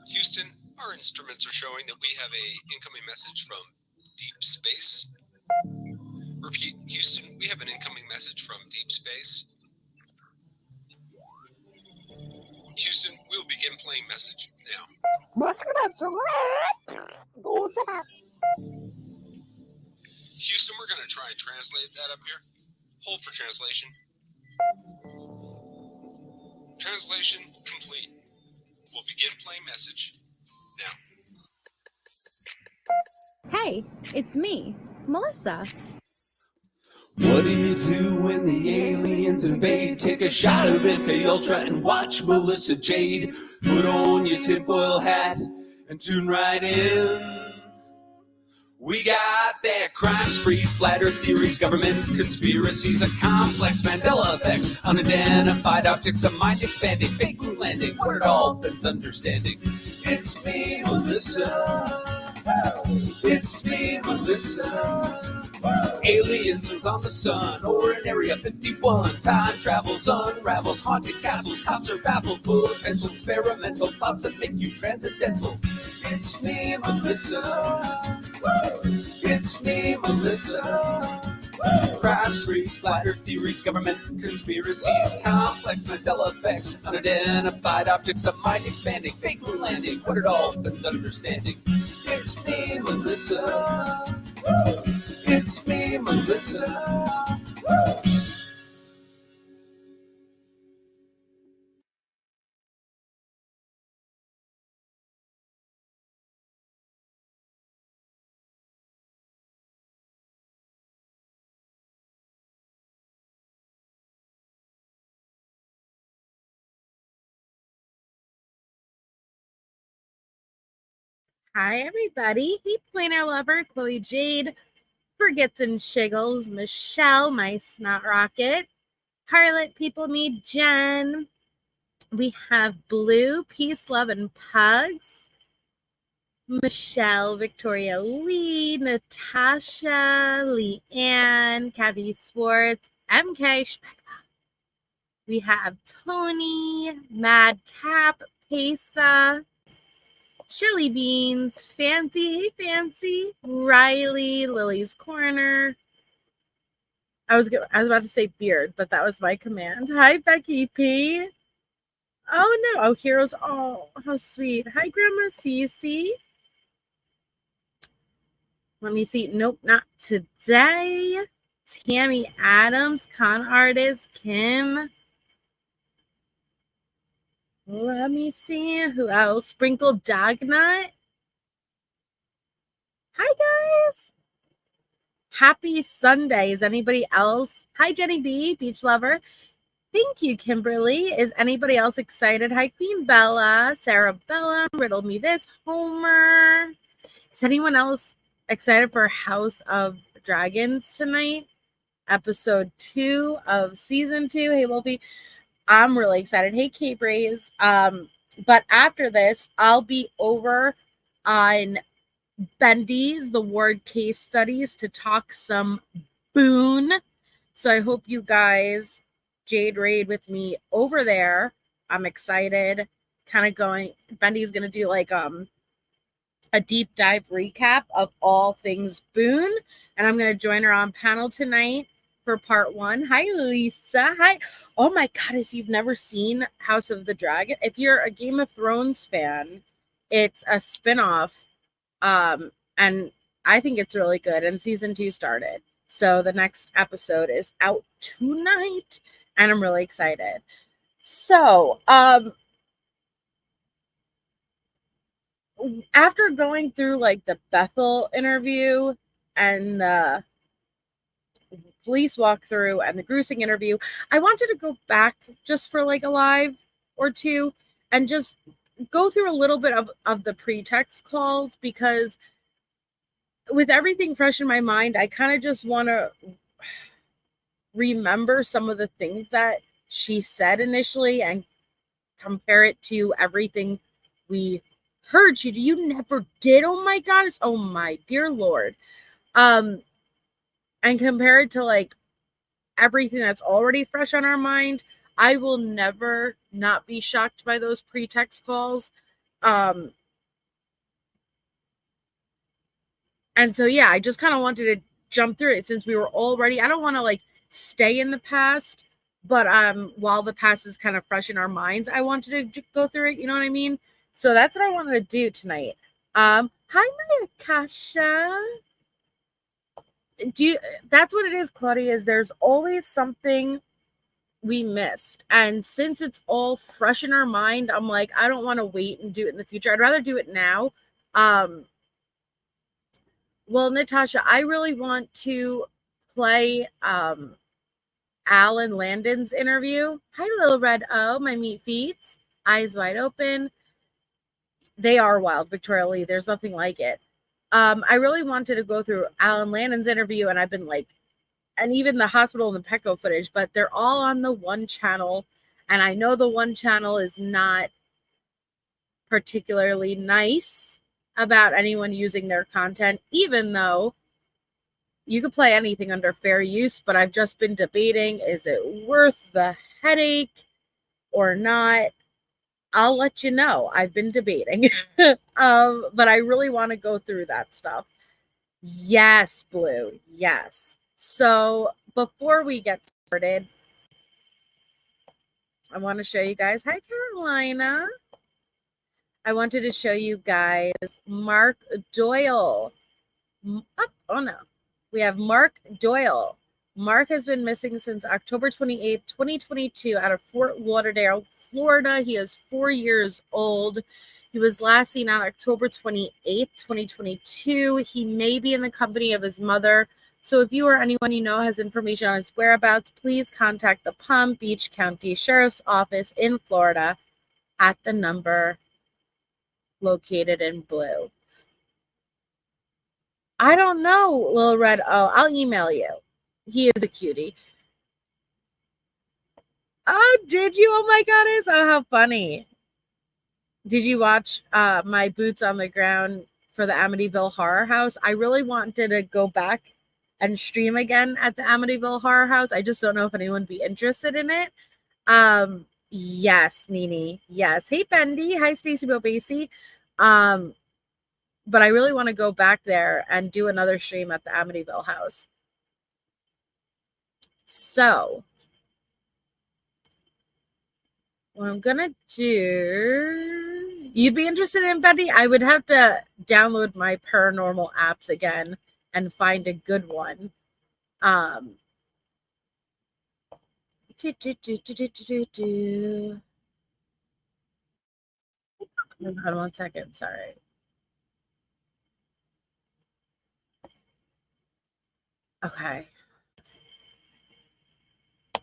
Houston, our instruments are showing that we have a incoming message from deep space. Repeat, Houston, we have an incoming message from deep space. Houston, we will begin playing message now. Houston, we're going to try and translate that up here. Hold for translation. Translation complete. We'll begin playing message now. Hey, it's me, Melissa. What do you do when the aliens invade? Take a shot of MK Ultra and watch Melissa Jade. Put on your tinfoil hat and tune right in. We got their crime spree, flat earth theories, government conspiracies, a complex Mandela effects, unidentified objects, a mind expanding, fake moon landing, what it all bends understanding. It's me, Melissa. It's me, Melissa. Aliens is on the sun or in Area 51. Time travels, unravels, haunted castles, cops are baffled, potential experimental thoughts that make you transcendental. It's me, Melissa. It's me, Melissa. Crime sprees, flat earth theories, government conspiracies, complex Mandela effects, unidentified objects, a mind expanding, fake moon landing, what it all bends understanding. It's me, Melissa. It's me, Melissa. Hi, everybody. Hey, Planner Lover, Chloe Jade, Forgets and Shiggles, Michelle, my snot rocket, Harlot, People Me, Jen. We have Blue, Peace, Love, and Pugs, Michelle, Victoria Lee, Natasha, Leanne, Kathy Swartz, MK. We have Tony, Madcap, Pesa, Shelly Beans, Fancy, hey Fancy, Riley, Lily's Corner. I was about to say Beard, but that was my command. Hi, Becky P. Oh no! Oh, Heroes! Oh, how sweet. Hi, Grandma Cece. Let me see. Nope, not today. Tammy Adams, con artist Kim. Let me see who else. Sprinkled Dognut. Hi, guys. Happy Sunday. Is anybody else? Hi, Jenny B, beach lover. Thank you, Kimberly. Is anybody else excited? Hi, Queen Bella, Sarah Bella, Riddle Me This, Homer. Is anyone else excited for House of Dragons tonight? Episode 2 of season 2. Hey, Wolfie. I'm really excited. Hey, Kate Braze. But after this, I'll be over on Bendy's The Ward Case Studies to talk some Boone. So I hope you guys Jade raid with me over there. I'm excited. Kind of going. Bendy's gonna do like a deep dive recap of all things Boone, and I'm gonna join her on panel tonight for part 1. Hi, Lisa. Hi. Oh my God, if you've never seen House of the Dragon, if you're a Game of Thrones fan, it's a spinoff. And I think it's really good. And season 2 started. So the next episode is out tonight, and I'm really excited. So, after going through like the Bethel interview and the police walkthrough and the Gruesing interview, I wanted to go back just for like a live or two and just go through a little bit of the pretext calls, because with everything fresh in my mind, I kind of just want to remember some of the things that she said initially and compare it to everything we heard. You never did. Oh my goddess. Oh my dear Lord. And compare it to like everything that's already fresh on our mind. I will never not be shocked by those pretext calls. And so, yeah, I just kind of wanted to jump through it since we were already, I don't want to like stay in the past, but while the past is kind of fresh in our minds, I wanted to go through it. You know what I mean? So that's what I wanted to do tonight. Hi, Maya Kasha. That's what it is, Claudia, is there's always something we missed. And since it's all fresh in our mind, I'm like, I don't want to wait and do it in the future. I'd rather do it now. Well, Natasha, I really want to play Alan Landon's interview. Hi, Little Red O, my meat feets, eyes wide open. They are wild, Victoria Lee. There's nothing like it. I really wanted to go through Alan Landon's interview, and I've been like, and even the hospital and the Petco footage, but they're all on the one channel. And I know the one channel is not particularly nice about anyone using their content, even though you could play anything under fair use. But I've just been debating, is it worth the headache or not? I'll let you know. I've been debating. But I really want to go through that stuff. Yes, Blue. Yes. So before we get started, I want to show you guys. Hi, Carolina. I wanted to show you guys Mark Doyle. Oh no. We have Mark Doyle. Mark has been missing since October 28th, 2022 out of Fort Lauderdale, Florida. He is 4 years old. He was last seen on October 28th, 2022. He may be in the company of his mother. So if you or anyone you know has information on his whereabouts, please contact the Palm Beach County Sheriff's Office in Florida at the number located in blue. I don't know, Little Red. Oh, I'll email you. He is a cutie. Oh, did you? Oh my goodness. Oh, how funny. Did you watch my Boots on the Ground for the Amityville Horror House? I really wanted to go back and stream again at the Amityville Horror House. I just don't know if anyone would be interested in it. Yes, Nini. Yes. Hey, Bendy. Hi, Stacey Bobasi. But I really want to go back there and do another stream at the Amityville house. So what I'm gonna do, you'd be interested in, Betty? I would have to download my paranormal apps again and find a good one. Hold on 1 second, sorry. Okay.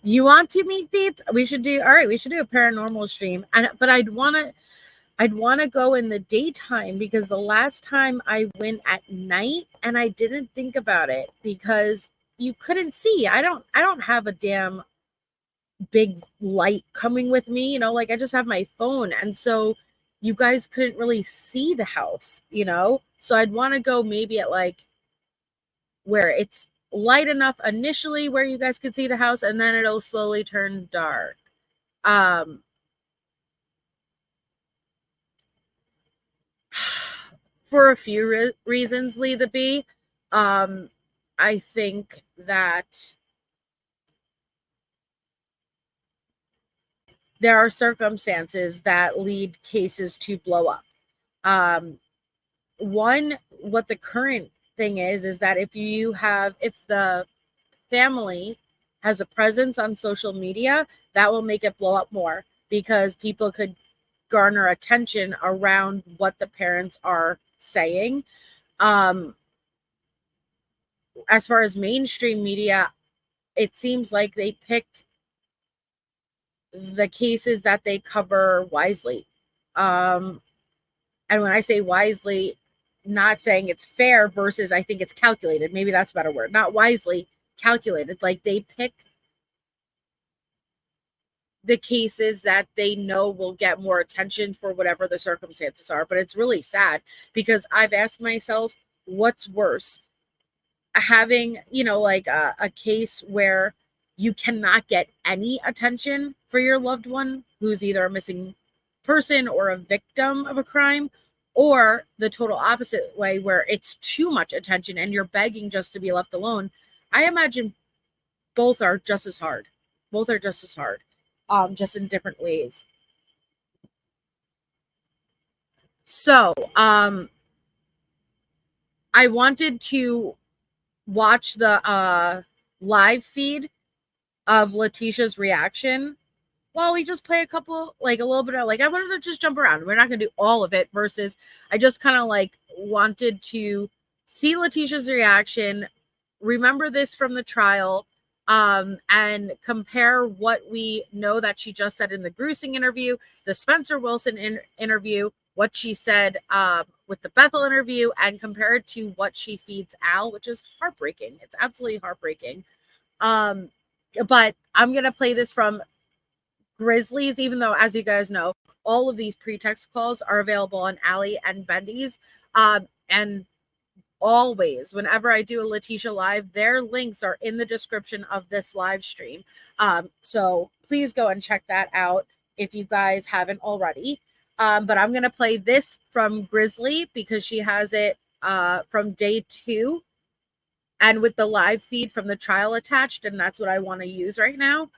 You want to meet feats? We should do, all right, we should do a paranormal stream. But I'd want to go in the daytime, because the last time I went at night and I didn't think about it because you couldn't see. I don't have a damn big light coming with me, you know, like I just have my phone. And so you guys couldn't really see the house, you know? So I'd want to go maybe at like where it's light enough initially where you guys could see the house, and then it'll slowly turn dark. For a few reasons, Lee the Bee. I think that there are circumstances that lead cases to blow up. One, what the current thing is that if the family has a presence on social media, that will make it blow up more, because people could garner attention around what the parents are saying. As far as mainstream media, it seems like they pick the cases that they cover wisely. And when I say wisely, not saying it's fair versus I think it's calculated. Maybe that's a better word. Not wisely, calculated. Like they pick the cases that they know will get more attention for whatever the circumstances are. But it's really sad, because I've asked myself, what's worse? Having, you know, like a case where you cannot get any attention for your loved one who's either a missing person or a victim of a crime, or the total opposite way where it's too much attention and you're begging just to be left alone. I imagine both are just as hard. Both are just as hard, just in different ways. So, I wanted to watch the live feed of Letecia's reaction while we just play a couple, like a little bit of, like, I wanted to just jump around. We're not going to do all of it versus I just kind of like wanted to see Letecia's reaction, remember this from the trial, and compare what we know that she just said in the Gruesing interview, the Spencer Wilson interview, what she said with the Bethel interview, and compare it to what she feeds Al, which is heartbreaking. It's absolutely heartbreaking. But I'm going to play this from Grizzlies, even though, as you guys know, all of these pretext calls are available on Allie and Bendy's. And always, whenever I do a Letecia live, their links are in the description of this live stream. So please go and check that out if you guys haven't already. But I'm going to play this from Grizzly because she has it from day 2 and with the live feed from the trial attached, and that's what I want to use right now.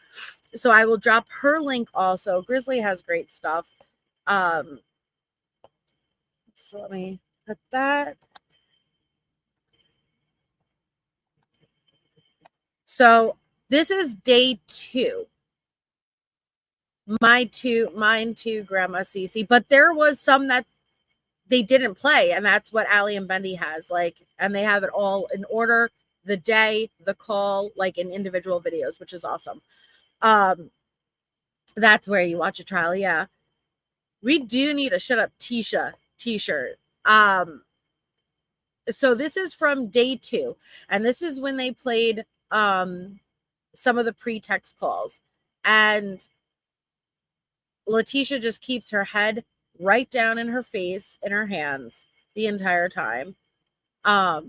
So I will drop her link also. Grizzly has great stuff. So let me put that. So this is day 2. Mine too, Grandma Cece. But there was some that they didn't play, and that's what Allie and Bendy has. Like, and they have it all in order, the day, the call, like in individual videos, which is awesome. That's where you watch a trial. Yeah, we do need a Shut Up Tisha t-shirt. So this is from day 2, and this is when they played some of the pretext calls, and Letecia just keeps her head right down in her face, in her hands the entire time. But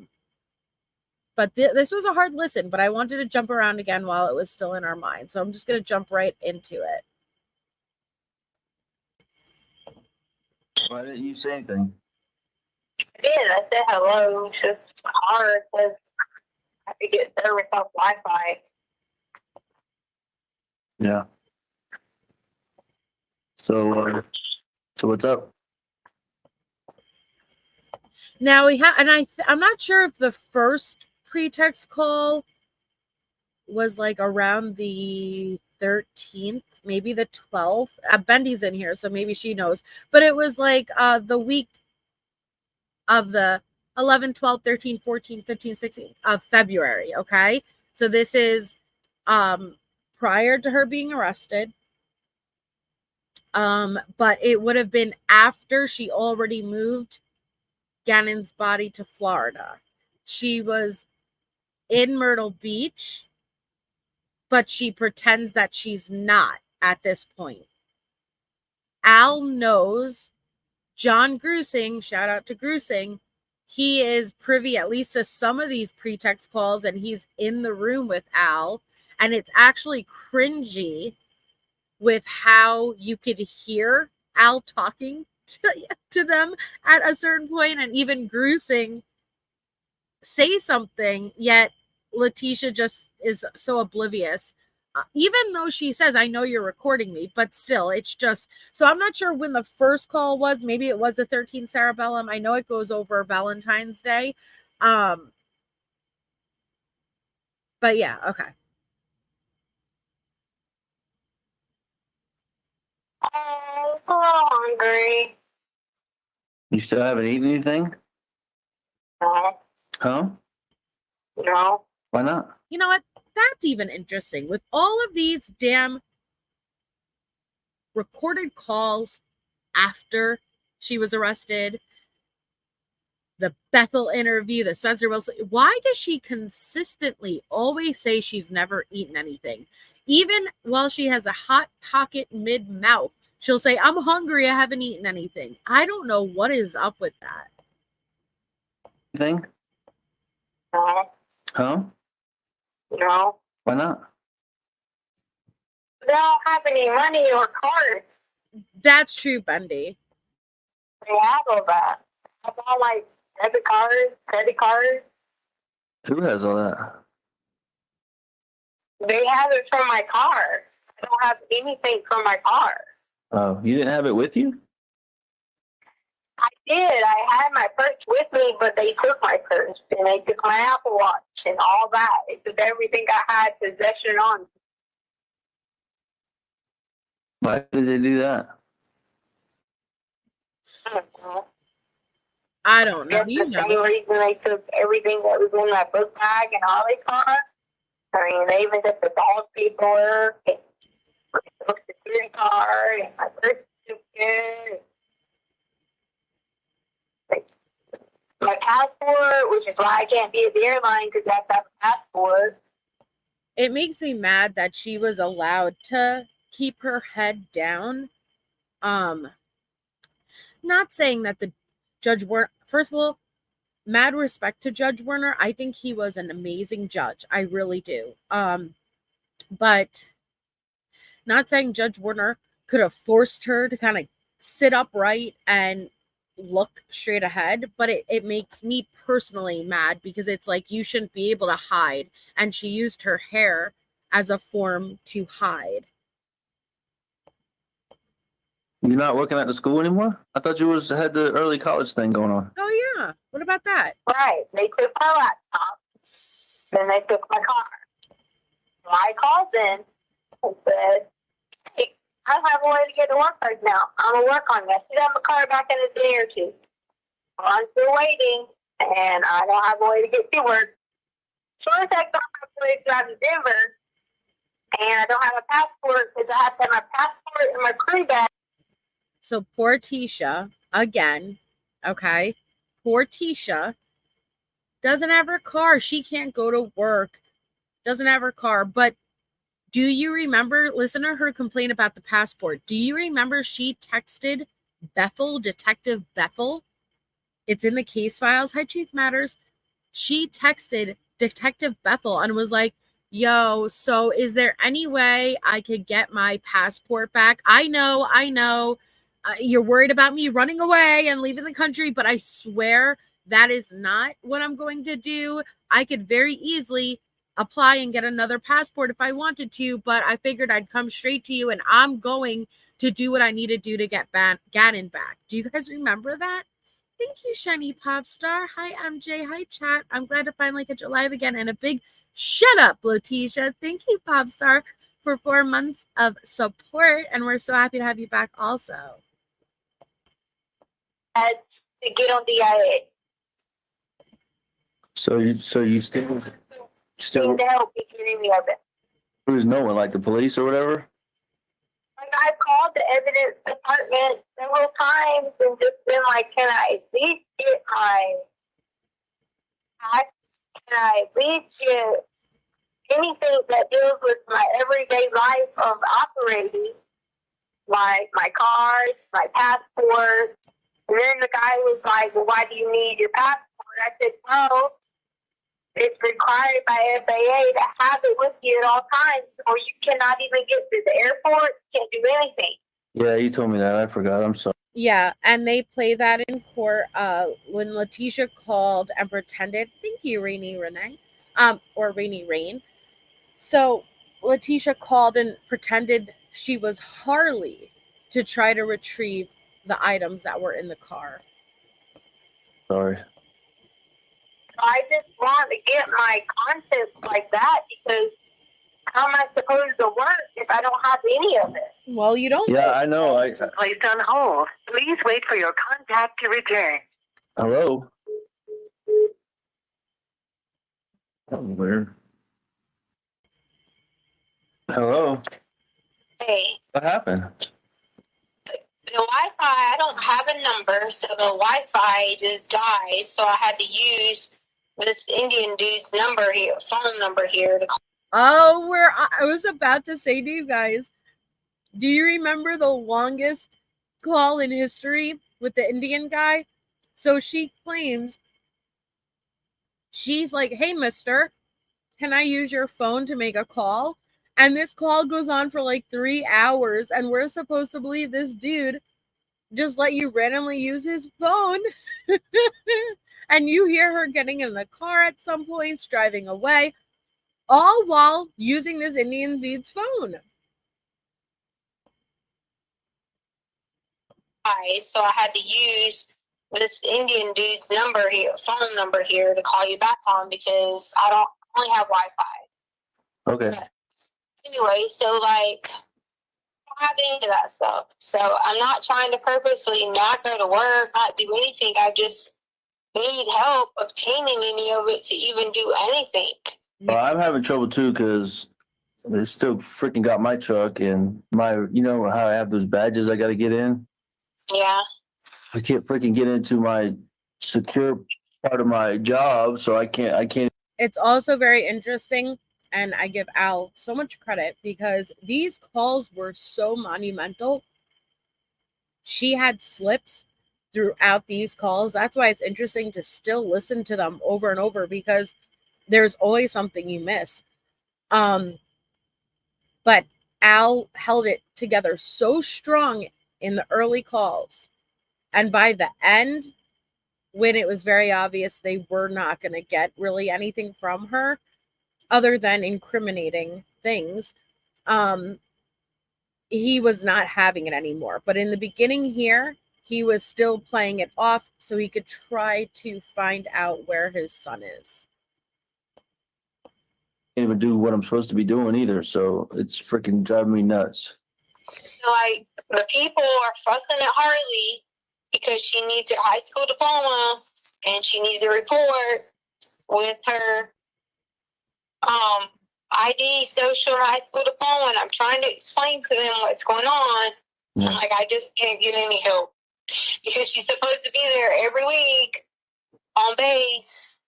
this was a hard listen, but I wanted to jump around again while it was still in our mind. So I'm just going to jump right into it. Why didn't you say anything? I did. I said hello. It's just hard because I have to get service off Wi-Fi. Yeah. So what's up? Now we have, and I'm not sure if the first pretext call was like around the 13th, maybe the 12th. Bendy's in here, so maybe she knows. But it was like the week of the 11, 12, 13, 14, 15, 16 of February, okay? So this is prior to her being arrested. But it would have been after she already moved Gannon's body to Florida. She was in Myrtle Beach, but she pretends that she's not at this point. Al knows John Gruesing, shout out to Gruesing, he is privy at least to some of these pretext calls, and he's in the room with Al, and it's actually cringy with how you could hear Al talking to them at a certain point, and even Gruesing say something, yet Letecia just is so oblivious. Even though she says, I know you're recording me, but still, it's just, so I'm not sure when the first call was. Maybe it was the 13th Cerebellum. I know it goes over Valentine's Day. But yeah, okay. Oh, I'm hungry. You still haven't eaten anything? No. Huh? No. Why not? You know what? That's even interesting. With all of these damn recorded calls after she was arrested, the Bethel interview, the Spencer Wilson, why does she consistently always say she's never eaten anything? Even while she has a hot pocket mid-mouth, she'll say, I'm hungry, I haven't eaten anything. I don't know what is up with that. Anything? No. Huh? No. Why not? They don't have any money or cards. That's true, Bendy. They have all that. I have all like debit cards, credit cards. Who has all that? They have it from my car. I don't have anything from my car. Oh, you didn't have it with you? I did. I had my purse with me, but they took my purse and they took my Apple Watch and all that. They took everything I had possession on. Why did they do that? I don't know. That's You the know. same reason they took everything that was in my book bag and all they car. I mean, they even took the dog paperwork and the social security card and my birth certificate. My passport, which is why I can't be at the airline because I have to have a passport. It makes me mad that she was allowed to keep her head down. Not saying that the Judge Werner, first of all, mad respect to Judge Werner. I think he was an amazing judge. I really do. But not saying Judge Werner could have forced her to kind of sit upright and look straight ahead, but it makes me personally mad because it's like you shouldn't be able to hide, and she used her hair as a form to hide. You're not working at the school anymore? I thought you had the early college thing going on. Oh yeah, what about that? Right. They took my laptop. Then they took my car. So I called in and said, hey, I don't have a way to get to work right now. I'm going to work on this. I should have my car back in a day or two. Well, I'm still waiting, and I don't have a way to get to work. Sure as heck, I don't have a way to drive to Denver, and I don't have a passport because I have to have my passport and my crew bag. So poor Tisha, again, okay? Poor Tisha doesn't have her car. She can't go to work, doesn't have her car. But do you remember, listen to her complain about the passport. Do you remember she texted Bethel, Detective Bethel? It's in the case files. High Truth Matters. She texted Detective Bethel and was like, yo, so is there any way I could get my passport back? I know. You're worried about me running away and leaving the country, but I swear that is not what I'm going to do. I could very easily apply and get another passport if I wanted to, but I figured I'd come straight to you, and I'm going to do what I need to do to get Gannon back. Do you guys remember that? Thank you, Shiny Pop Star. Hi, MJ. Hi, chat. I'm glad to finally catch you live again. And a big shut up, Letecia. Thank you, Pop Star, for 4 months of support. And we're so happy to have you back also. To get on DIA. So you still Seem to help me get any of it. who's no one, like the police or whatever? Like, I've called the evidence department several times and just been like, can I at least get my tax? Can I at least get anything that deals with my everyday life of operating? Like my cards, my passport. And then the guy was like, well, why do you need your passport? I said, well, it's required by FAA to have it with you at all times, or you cannot even get to the airport, can't do anything. Yeah, you told me that. I forgot. I'm sorry. Yeah, and they play that in court when Letecia called and pretended, thank you, Rainy Renee, or Rainy Rain. So Letecia called and pretended she was Harley to try to retrieve the items that were in the car. Sorry. I just want to get my content like that because how am I supposed to work if I don't have any of it? Well, you don't. Yeah, I know. Placed on hold. Please wait for your contact to return. Hello? That was weird. Hello? Hey, What happened? the Wi-Fi, I don't have a number, so the Wi-Fi just died, so I had to use this Indian dude's number here, phone number here to call. Oh, I was about to say to you guys, do you remember the longest call in history with the Indian guy? So she claims, she's like, hey, mister, can I use your phone to make a call? And this call goes on for like 3 hours, and we're supposed to believe this dude just let you randomly use his phone. And you hear her getting in the car at some points, driving away, all while using this Indian dude's phone. So I had to use this Indian dude's phone number here to call you back on because I only have Wi-Fi. Okay. But anyway, so like I don't have any of that stuff. So I'm not trying to purposely not go to work, not do anything. I just need help obtaining any of it to even do anything. Well, I'm having trouble too because they still freaking got my truck and you know how I have those badges I got to get in. Yeah. I can't freaking get into my secure part of my job, so I can't. It's also very interesting, and I give Al so much credit because these calls were so monumental. She had slips throughout these calls. That's why it's interesting to still listen to them over and over because there's always something you miss. But Al held it together so strong in the early calls. And by the end, when it was very obvious they were not going to get really anything from her other than incriminating things, he was not having it anymore. But in the beginning here, he was still playing it off so he could try to find out where his son is. Can't even do what I'm supposed to be doing either, so it's freaking driving me nuts. So like the people are fussing at Harley because she needs her high school diploma and she needs a report with her ID, social, and high school diploma. And I'm trying to explain to them what's going on. Yeah. Like I just can't get any help because she's supposed to be there every week on base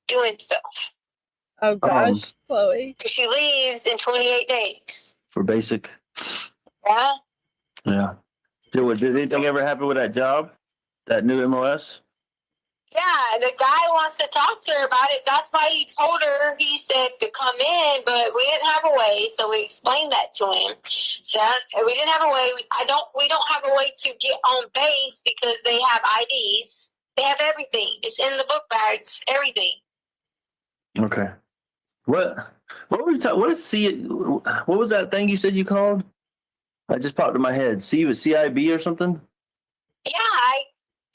doing stuff. Oh gosh, Chloe. Because she leaves in 28 days. For basic. Yeah. Yeah. Did anything ever happen with that job? That new MOS? Yeah, the guy wants to talk to her about it. That's why he told her, he said to come in, but we didn't have a way, so we explained that to him. So we didn't have a way. We don't have a way to get on base because they have IDs. They have everything. It's in the book bags, everything. Okay. What were you talking? What is what was that thing you said you called? I just popped in my head. CIB or something? Yeah,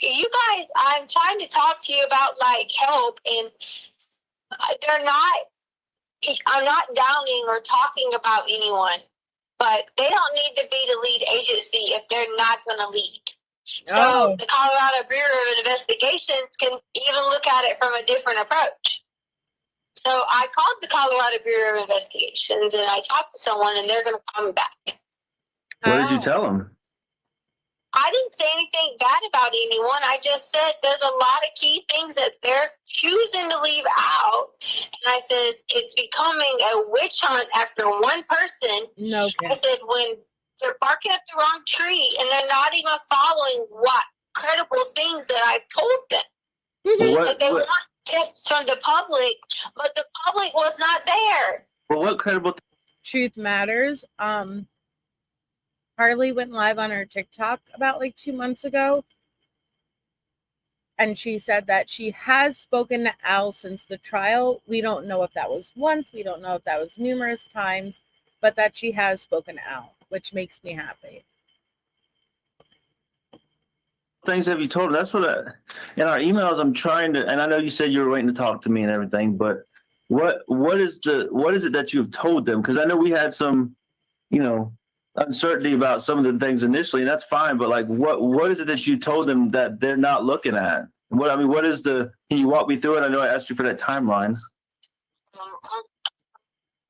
you guys, I'm trying to talk to you about like help, and I'm not downing or talking about anyone, but they don't need to be the lead agency if they're not going to lead. So the Colorado Bureau of Investigations can even look at it from a different approach. So I called the Colorado Bureau of Investigations and I talked to someone and they're going to call me back. What did you tell them? I didn't say anything bad about anyone. I just said there's a lot of key things that they're choosing to leave out. And I said, it's becoming a witch hunt after one person. No. I said, when they're barking up the wrong tree and they're not even following what credible things that I've told them. Like they want tips from the public, but the public was not there. Well, what credible Truth matters. Harley went live on her TikTok about like 2 months ago. And she said that she has spoken to Al since the trial. We don't know if that was once. We don't know if that was numerous times. But that she has spoken to Al, which makes me happy. things have you told? That's what in our emails I'm trying to, and I know you said you were waiting to talk to me and everything, but what is it that you've told them? Because I know we had some, uncertainty about some of the things initially, and that's fine. But like, what is it that you told them that they're not looking at? What is can you walk me through it? I know I asked you for that timeline. Hold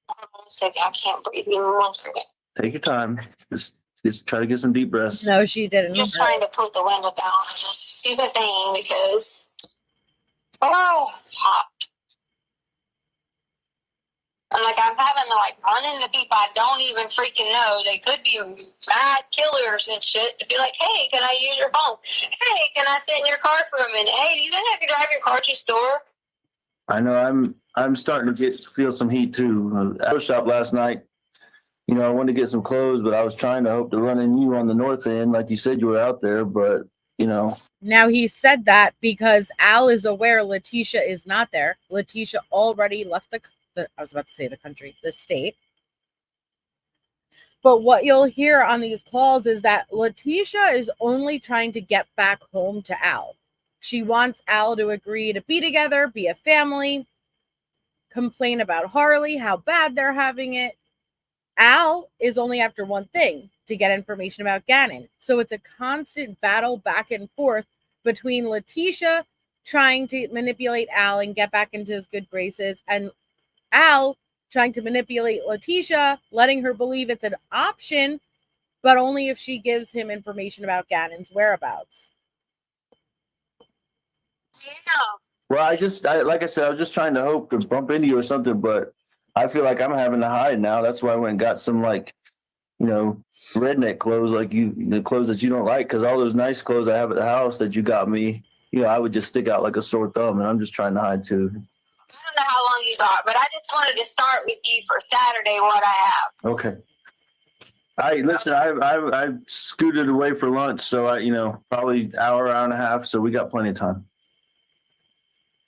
on a second. I can't breathe even 1 second. Take your time. Just try to get some deep breaths. No, she didn't. Just trying to put the window down on this stupid thing because, it's hot. And I'm having to run into people I don't even freaking know. They could be mad killers and shit to be like, hey, can I use your phone? Hey, can I sit in your car for a minute? Hey, do you think I could drive your car to the store? I know I'm starting to feel some heat too. At the shop last night, you know, I wanted to get some clothes, but I was trying to hope to run into you on the north end, like you said you were out there, but you know. Now he said that because Al is aware Letecia is not there. Letecia already left the I was about to say the country, the state. But what you'll hear on these calls is that Letecia is only trying to get back home to Al. She wants Al to agree to be together, be a family, complain about Harley, how bad they're having it. Al is only after one thing, to get information about Gannon. So it's a constant battle back and forth between Letecia trying to manipulate Al and get back into his good graces, and Al trying to manipulate Letecia, letting her believe it's an option, but only if she gives him information about Gannon's whereabouts. Yeah. Well, like I said, I was just trying to hope to bump into you or something, but I feel like I'm having to hide now. That's why I went and got some, like, you know, redneck clothes, like the clothes that you don't like, because all those nice clothes I have at the house that you got me, you know, I would just stick out like a sore thumb, and I'm just trying to hide too. I don't know how long you got, but I just wanted to start with you for Saturday what I have. Okay. Listen, I scooted away for lunch, so I, you know, probably hour and a half, so we got plenty of time.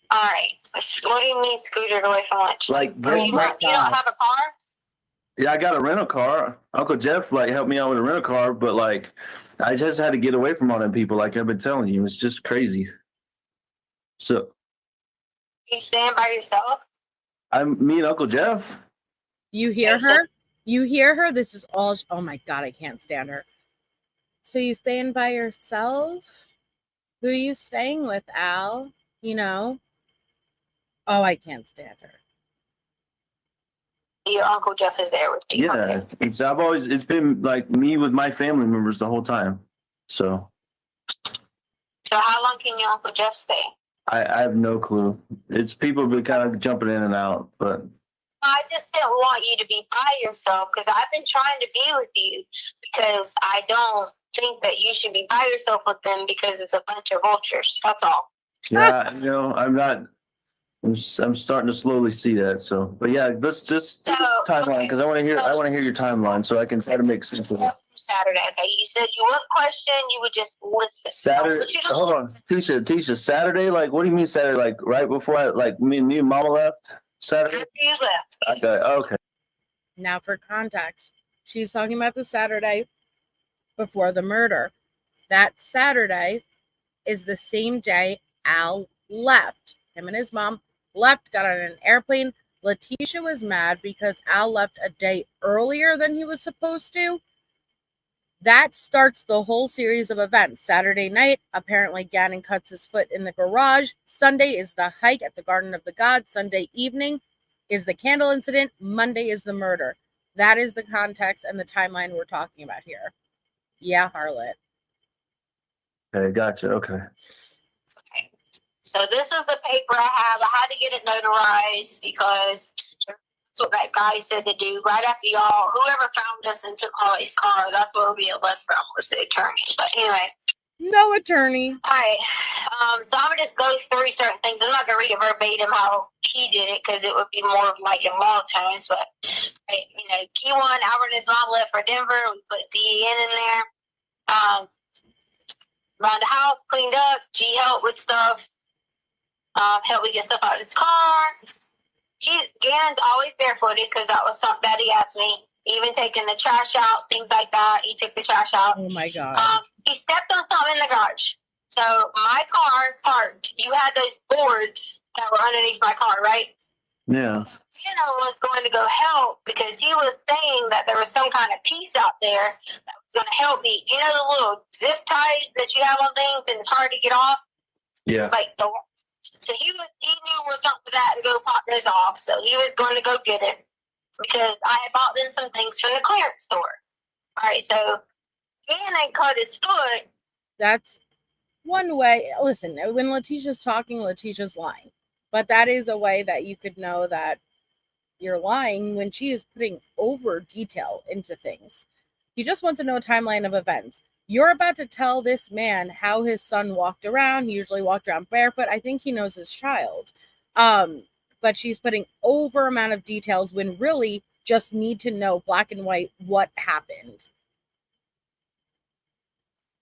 All right. What do you mean scooted away from lunch? Like, you don't have a car? Yeah, I got a rental car. Uncle Jeff like helped me out with a rental car, but like I just had to get away from all them people. Like I've been telling you, it's just crazy. So You stand by yourself? me and Uncle Jeff. You hear her? You hear her? This is all. Oh my God, I can't stand her. So you staying by yourself? Who are you staying with, Al? You know? Oh, I can't stand her. Your Uncle Jeff is there with you. Yeah, it's been like me with my family members the whole time. So how long can your Uncle Jeff stay? I have no clue. It's people have been kind of jumping in and out, but I just didn't want you to be by yourself because I've been trying to be with you because I don't think that you should be by yourself with them because it's a bunch of vultures. That's all. yeah, you know, I'm starting to slowly see that. So, but yeah, let's just timeline because I want to hear your timeline so I can try to make sense of it. Saturday, okay. You said you wouldn't question, you would just listen. Saturday. Hold on, Tisha. Saturday, like, what do you mean Saturday? Like right before me and Mama left. Saturday. After you left. Okay. Now, for context, she's talking about the Saturday before the murder. That Saturday is the same day Al left. Him and his mom left, got on an airplane. Letecia was mad because Al left a day earlier than he was supposed to. That starts the whole series of events. Saturday night, apparently Gannon cuts his foot in the garage. Sunday is the hike at the Garden of the Gods. Sunday evening is the candle incident. Monday is the murder. That is the context and the timeline we're talking about here. Yeah, Harlot. Okay, gotcha. Okay. So this is the paper I have. I had to get it notarized because that's what that guy said to do. Right after y'all, whoever found us and took Harley's car, that's where we had left from, was the attorney. But anyway. No attorney. All right. So I'm going to just go through certain things. I'm not going to read it verbatim how he did it because it would be more of like in law terms. But, right, you know, key one, Albert and his mom left for Denver. We put DEN in there. Around the house, cleaned up. G helped with stuff. Helped me get stuff out of his car. Gannon's always barefooted because that was something that he asked me. Even taking the trash out, things like that. He took the trash out. Oh my God. He stepped on something in the garage. So my car parked. You had those boards that were underneath my car, right? Yeah. Gannon was going to go help because he was saying that there was some kind of piece out there that was going to help me. You know the little zip ties that you have on things and it's hard to get off? Yeah. So he knew where something that to go pop this off. So he was going to go get it because I had bought them some things from the clearance store. All right, so Gannon cut his foot. That's one way. Listen, when Letecia's talking, Letecia's lying. But that is a way that you could know that you're lying when she is putting over detail into things. He just wants to know a timeline of events. You're about to tell this man how his son walked around. He usually walked around barefoot. I think he knows his child. But she's putting over amount of details when really just need to know black and white what happened.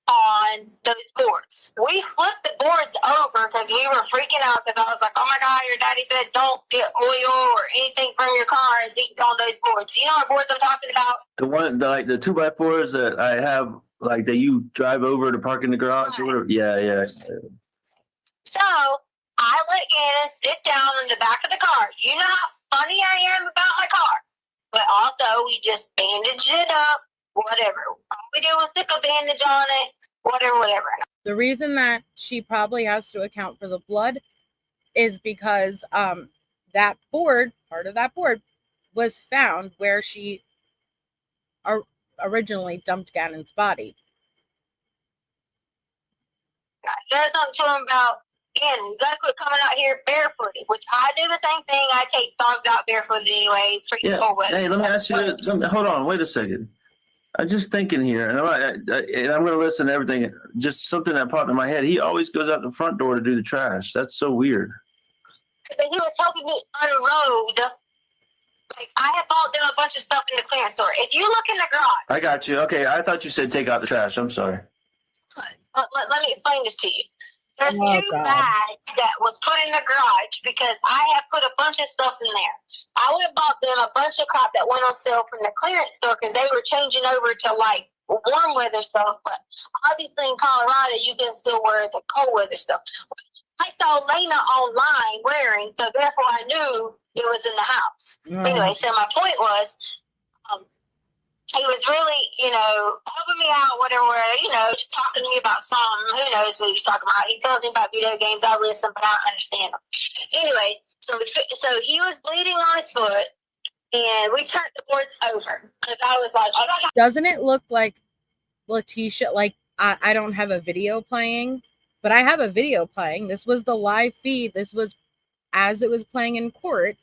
On those boards. We flipped the boards over because we were freaking out because I was like, oh my God, your daddy said don't get oil or anything from your car and leak on those boards. You know what boards I'm talking about? The one, like the 2x4s that I have, like that you drive over to park in the garage or whatever. Yeah. So I let Gannon sit down in the back of the car. You know how funny I am about my car. But also, we just bandaged it up, whatever. All we did was stick a bandage on it, whatever. The reason that she probably has to account for the blood is because that board, part of that board, was found where she originally dumped Gannon's body. I said something to him about, Gannon, you gotta quit coming out here barefooted, which I do the same thing. I take dogs out barefooted anyway. Yeah. Hey, let me ask you. Hold on. Wait a second. I'm just thinking here, and I'm going to listen to everything. Just something that popped in my head. He always goes out the front door to do the trash. That's so weird. But he was helping me unload. Like, I had bought them a bunch of stuff in the clearance store. If you look in the garage. I got you. Okay, I thought you said take out the trash. I'm sorry. Let me explain this to you. There's two bags that was put in the garage because I had put a bunch of stuff in there. I would have bought them a bunch of crap that went on sale from the clearance store because they were changing over to like warm weather stuff. But obviously in Colorado, you can still wear the cold weather stuff. I saw Lena online wearing, so therefore I knew it was in the house. Anyway, so my point was, he was really, helping me out, whatever, just talking to me about something. Who knows what he was talking about? He tells me about video games. I listen, but I don't understand them. Anyway, so he was bleeding on his foot, and we turned the boards over because I was like, oh my God. Doesn't it look like Letecia, like, I don't have a video playing, but I have a video playing. This was the live feed. This was as it was playing in court,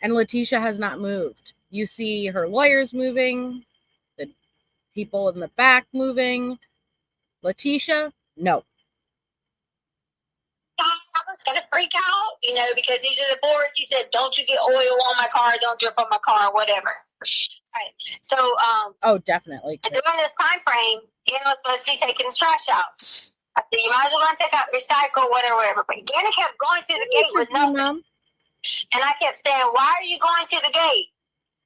and Letecia has not moved. You see her lawyers moving, the people in the back moving. Letecia, no. I was going to freak out, because these are the boards. He said, don't you get oil on my car, don't drip on my car, whatever. Right. So, oh, definitely. During this time frame, was supposed to be taking the trash out. I said, you might as well take out recycle, whatever. But Gannon kept going to the gate with nothing. Mom. And I kept saying, why are you going to the gate?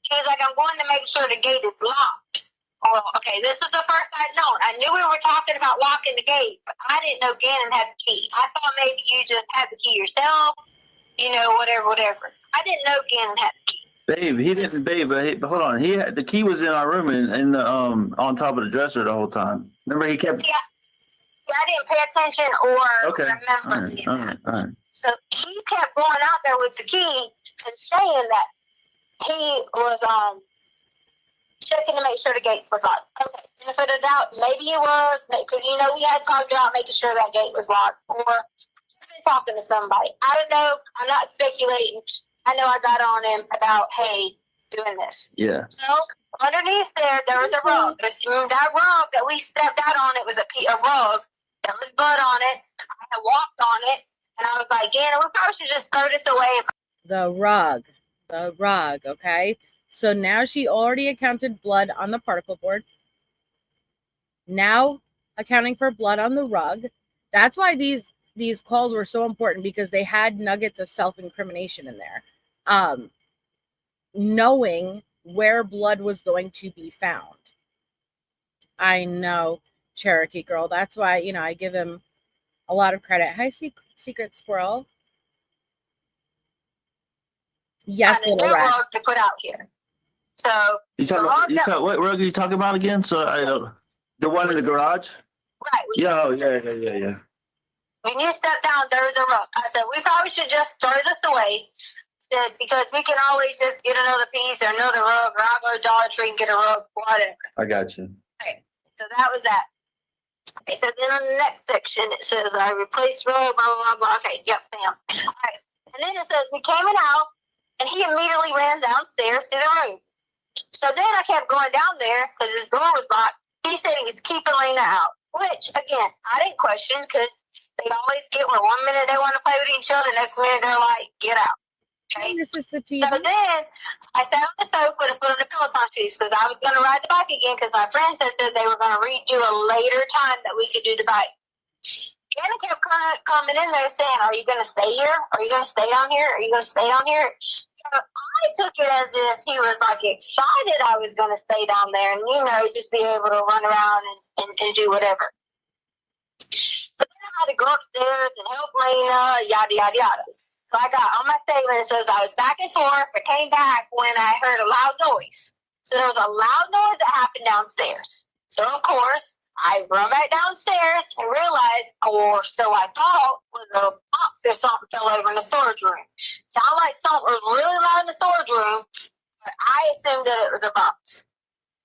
He was like, I'm going to make sure the gate is locked. Oh, okay, this is the first I'd known. I knew we were talking about locking the gate, but I didn't know Gannon had the key. I thought maybe you just had the key yourself, whatever. I didn't know Gannon had the key. Babe, he didn't, but hold on. The key was in our room and on top of the dresser the whole time. Remember, he kept. Yeah, I didn't pay attention or remember. All right. So he kept going out there with the key and saying that he was checking to make sure the gate was locked. Okay, benefit of doubt, maybe he was, because we had talked about making sure that gate was locked, or talking to somebody. I don't know. I'm not speculating. I know I got on him about, hey, doing this. Yeah. So underneath there was a rug. That rug that we stepped out on, it was a rug. There was blood on it. I had walked on it, and I was like, Gannon, we probably should just throw this away. The rug, okay? So now she already accounted blood on the particle board. Now accounting for blood on the rug. That's why these calls were so important, because they had nuggets of self-incrimination in there. Knowing where blood was going to be found. I know, Cherokee girl. That's why, I give him a lot of credit. Hi, Secret Squirrel. Yes, little rat. Rug to put out here. So what rug are you talking about again? So the one in the garage. Right. Yeah. When you step down, there's a rug. I said we probably should just throw this away. Said because we can always just get another piece or another rug, or I'll go to Dollar Tree and get a rug, whatever. I got you. Okay. So that was that. Okay. So then on the next section it says I replaced rug, blah blah blah. Okay. Yep. Bam. All right. And then it says we came in house. And he immediately ran downstairs to the room. So then I kept going down there because his door was locked. He said he was keeping Lena out, which, again, I didn't question because they always get where one minute they want to play with each other, next minute they're like, get out. Okay. Mrs. So Sativa. then I sat on the sofa to put on the Peloton shoes because I was going to ride the bike again because my friends had said they were going to redo a later time that we could do the bike. Anna kept coming in there saying, "Are you going to stay here? Are you going to stay down here? Are you going to stay down here?" So I took it as if he was like excited I was going to stay down there and, you know, just be able to run around and do whatever. But then I had to go upstairs and help Lena, yada, yada, yada. So I got on my statement, it says I was back and forth, but came back when I heard a loud noise. So there was a loud noise that happened downstairs. So, of course, I run back downstairs and realized, or so I thought, was a box or something fell over in the storage room. Sounded like something was really loud in the storage room, but I assumed that it was a box.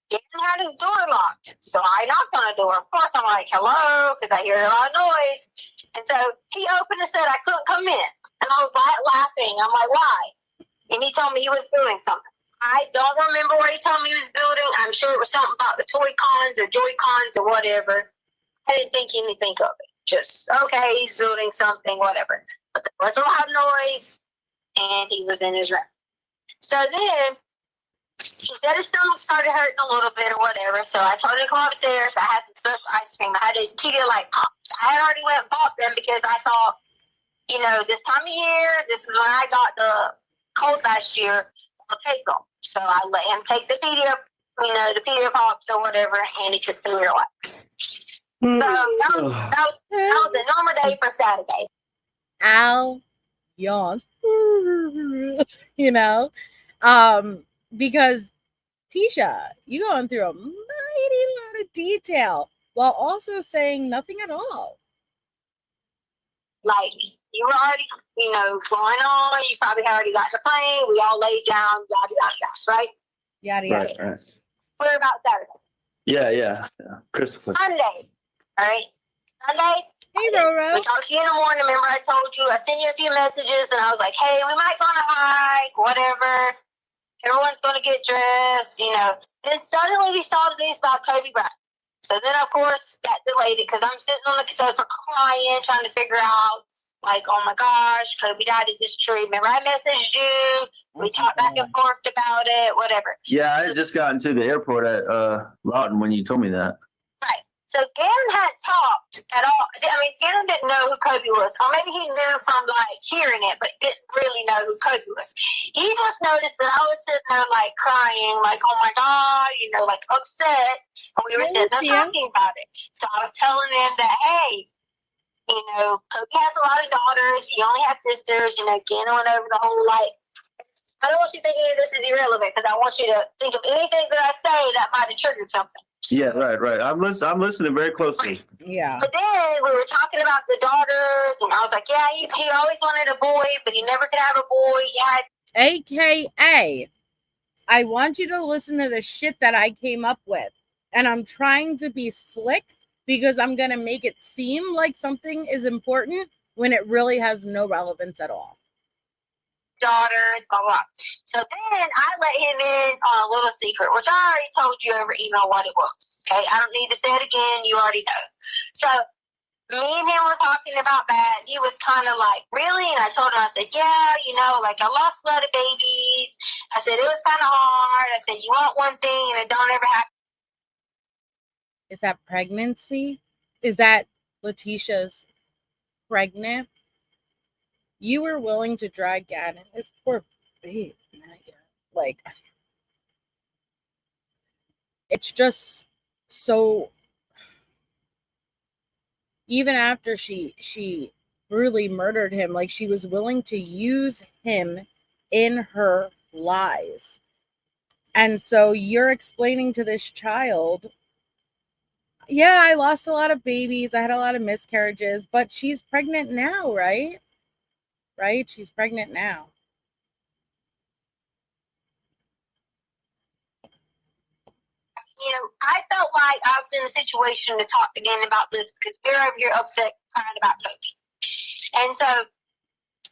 Gavin had his door locked, so I knocked on the door. Of course, I'm like, hello, because I hear a lot of noise. And so he opened and said I couldn't come in. And I was laughing. I'm like, why? And he told me he was doing something. I don't remember what he told me he was building. I'm sure it was something about the toy cons or joy cons or whatever. I didn't think anything of it. Just, okay, he's building something, whatever. But there was a loud noise, and he was in his room. So then he said his stomach started hurting a little bit or whatever. So I told him to come upstairs. I had some special ice cream. I had these Pedialyte pops. I had already went and bought them because I thought, you know, this time of year, this is when I got the cold last year, I'll take them. So I let him take the Pedia Pops or whatever, and he took some Miralax. So that was a normal day for Saturday. Al yawned. You know? Because Tisha, you going through a mighty lot of detail while also saying nothing at all. Like, you were already, you know, going on. You probably already got the plane. We all laid down, yada, yada, yada, right? Yada, yada. Right. We're about Saturday. Yeah. Crystal. Sunday, all right? Sunday. Hey, Roro. We talked to you in the morning. Remember I told you, I sent you a few messages, and I was like, hey, we might go on a hike, whatever. Everyone's going to get dressed, you know. Then suddenly we saw the news about Kobe Bryant. So then, of course, that delayed it because I'm sitting on the sofa crying, trying to figure out, like, oh my gosh, Kobe died. Is this true? Remember, I messaged you. We talked back and forth about it, whatever. Yeah, I had just gotten to the airport at Lawton when you told me that. Right. So Gannon hadn't talked at all. I mean, Gannon didn't know who Kobe was. Or maybe he knew from, like, hearing it, but didn't really know who Kobe was. He just noticed that I was sitting there, like, crying, like, oh my God, you know, like, upset. And we were sitting there talking about it. So I was telling him that, hey, you know, Kobe has a lot of daughters. He only had sisters. You know, Gannon went over the whole, like, I don't want you to think any of this is irrelevant because I want you to think of anything that I say that might have triggered something. Yeah, right. I'm listening very closely. Yeah. But then we were talking about the daughters, and I was like, yeah, he always wanted a boy, but he never could have a boy. AKA, I want you to listen to the shit that I came up with. And I'm trying to be slick because I'm going to make it seem like something is important when it really has no relevance at all. Daughters, blah, blah. So then I let him in on a little secret, which I already told you over email what it was. Okay, I don't need to say it again. You already know. So me and him were talking about that. He was kind of like, really? And I told him, I said, yeah, you know, like I lost a lot of babies. I said, it was kind of hard. I said, you want one thing and it don't ever happen. Is that pregnancy? Is that Letecia's pregnant? You were willing to drag Gannon, this poor babe, like, it's just so, even after she brutally murdered him, like, she was willing to use him in her lies. And so you're explaining to this child, yeah, I lost a lot of babies, I had a lot of miscarriages, but she's pregnant now, right? Right? She's pregnant now. You know, I felt like I was in a situation to talk again about this because we're over here upset crying about Kobe. And so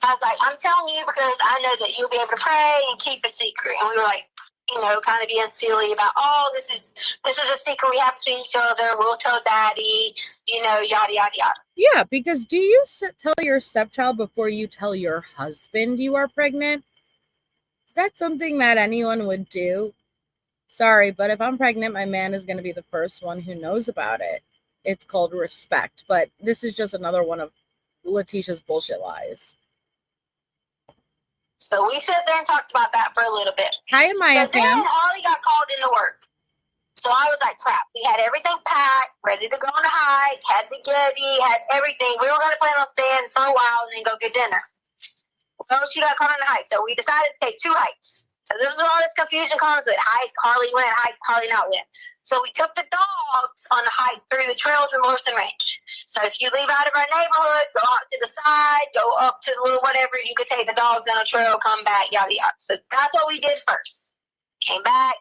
I was like, I'm telling you because I know that you'll be able to pray and keep a secret. And we were like, you know, kind of being silly about, oh, this is a secret we have between each other. We'll tell daddy, you know, yada, yada, yada. Yeah, because do you tell your stepchild before you tell your husband you are pregnant? that something that anyone would do? Sorry, but if I'm pregnant, my man is going to be the first one who knows about it. It's called respect, but this is just another one of Letecia's bullshit lies. So we sat there and talked about that for a little bit. Hi, Maya So then fam. Harley got called into work. So I was like, crap. We had everything packed, ready to go on a hike, had spaghetti, had everything. We were going to plan on staying for a while and then go get dinner. Well, she got called on a hike. So we decided to take 2 hikes. So this is where all this confusion comes with. Hike, Harley went, hike, Harley not went. So we took the dogs on a hike through the trails in Morrison Ranch. So if you leave out of our neighborhood, go out to the side, go up to the little whatever, you could take the dogs on a trail, come back, yada yada. So that's what we did first. Came back,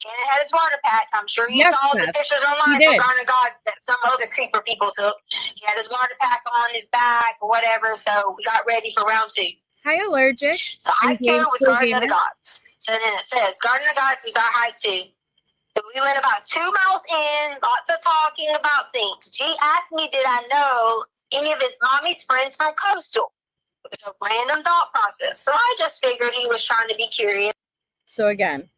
Gannon had his water pack. I'm sure you Yes, saw Beth. the pictures online He from did. Garner God that some other creeper people took. He had his water pack on his back or whatever, so we got ready for round 2. Hi, Allergic. So hike 2 Thank was you, Garden of the Gamer. Gods. So then it says Garden of the Gods was our hike 2. So we went about 2 miles in, lots of talking about things. G asked me, did I know any of his mommy's friends from Coastal? It was a random thought process. So I just figured he was trying to be curious. So again,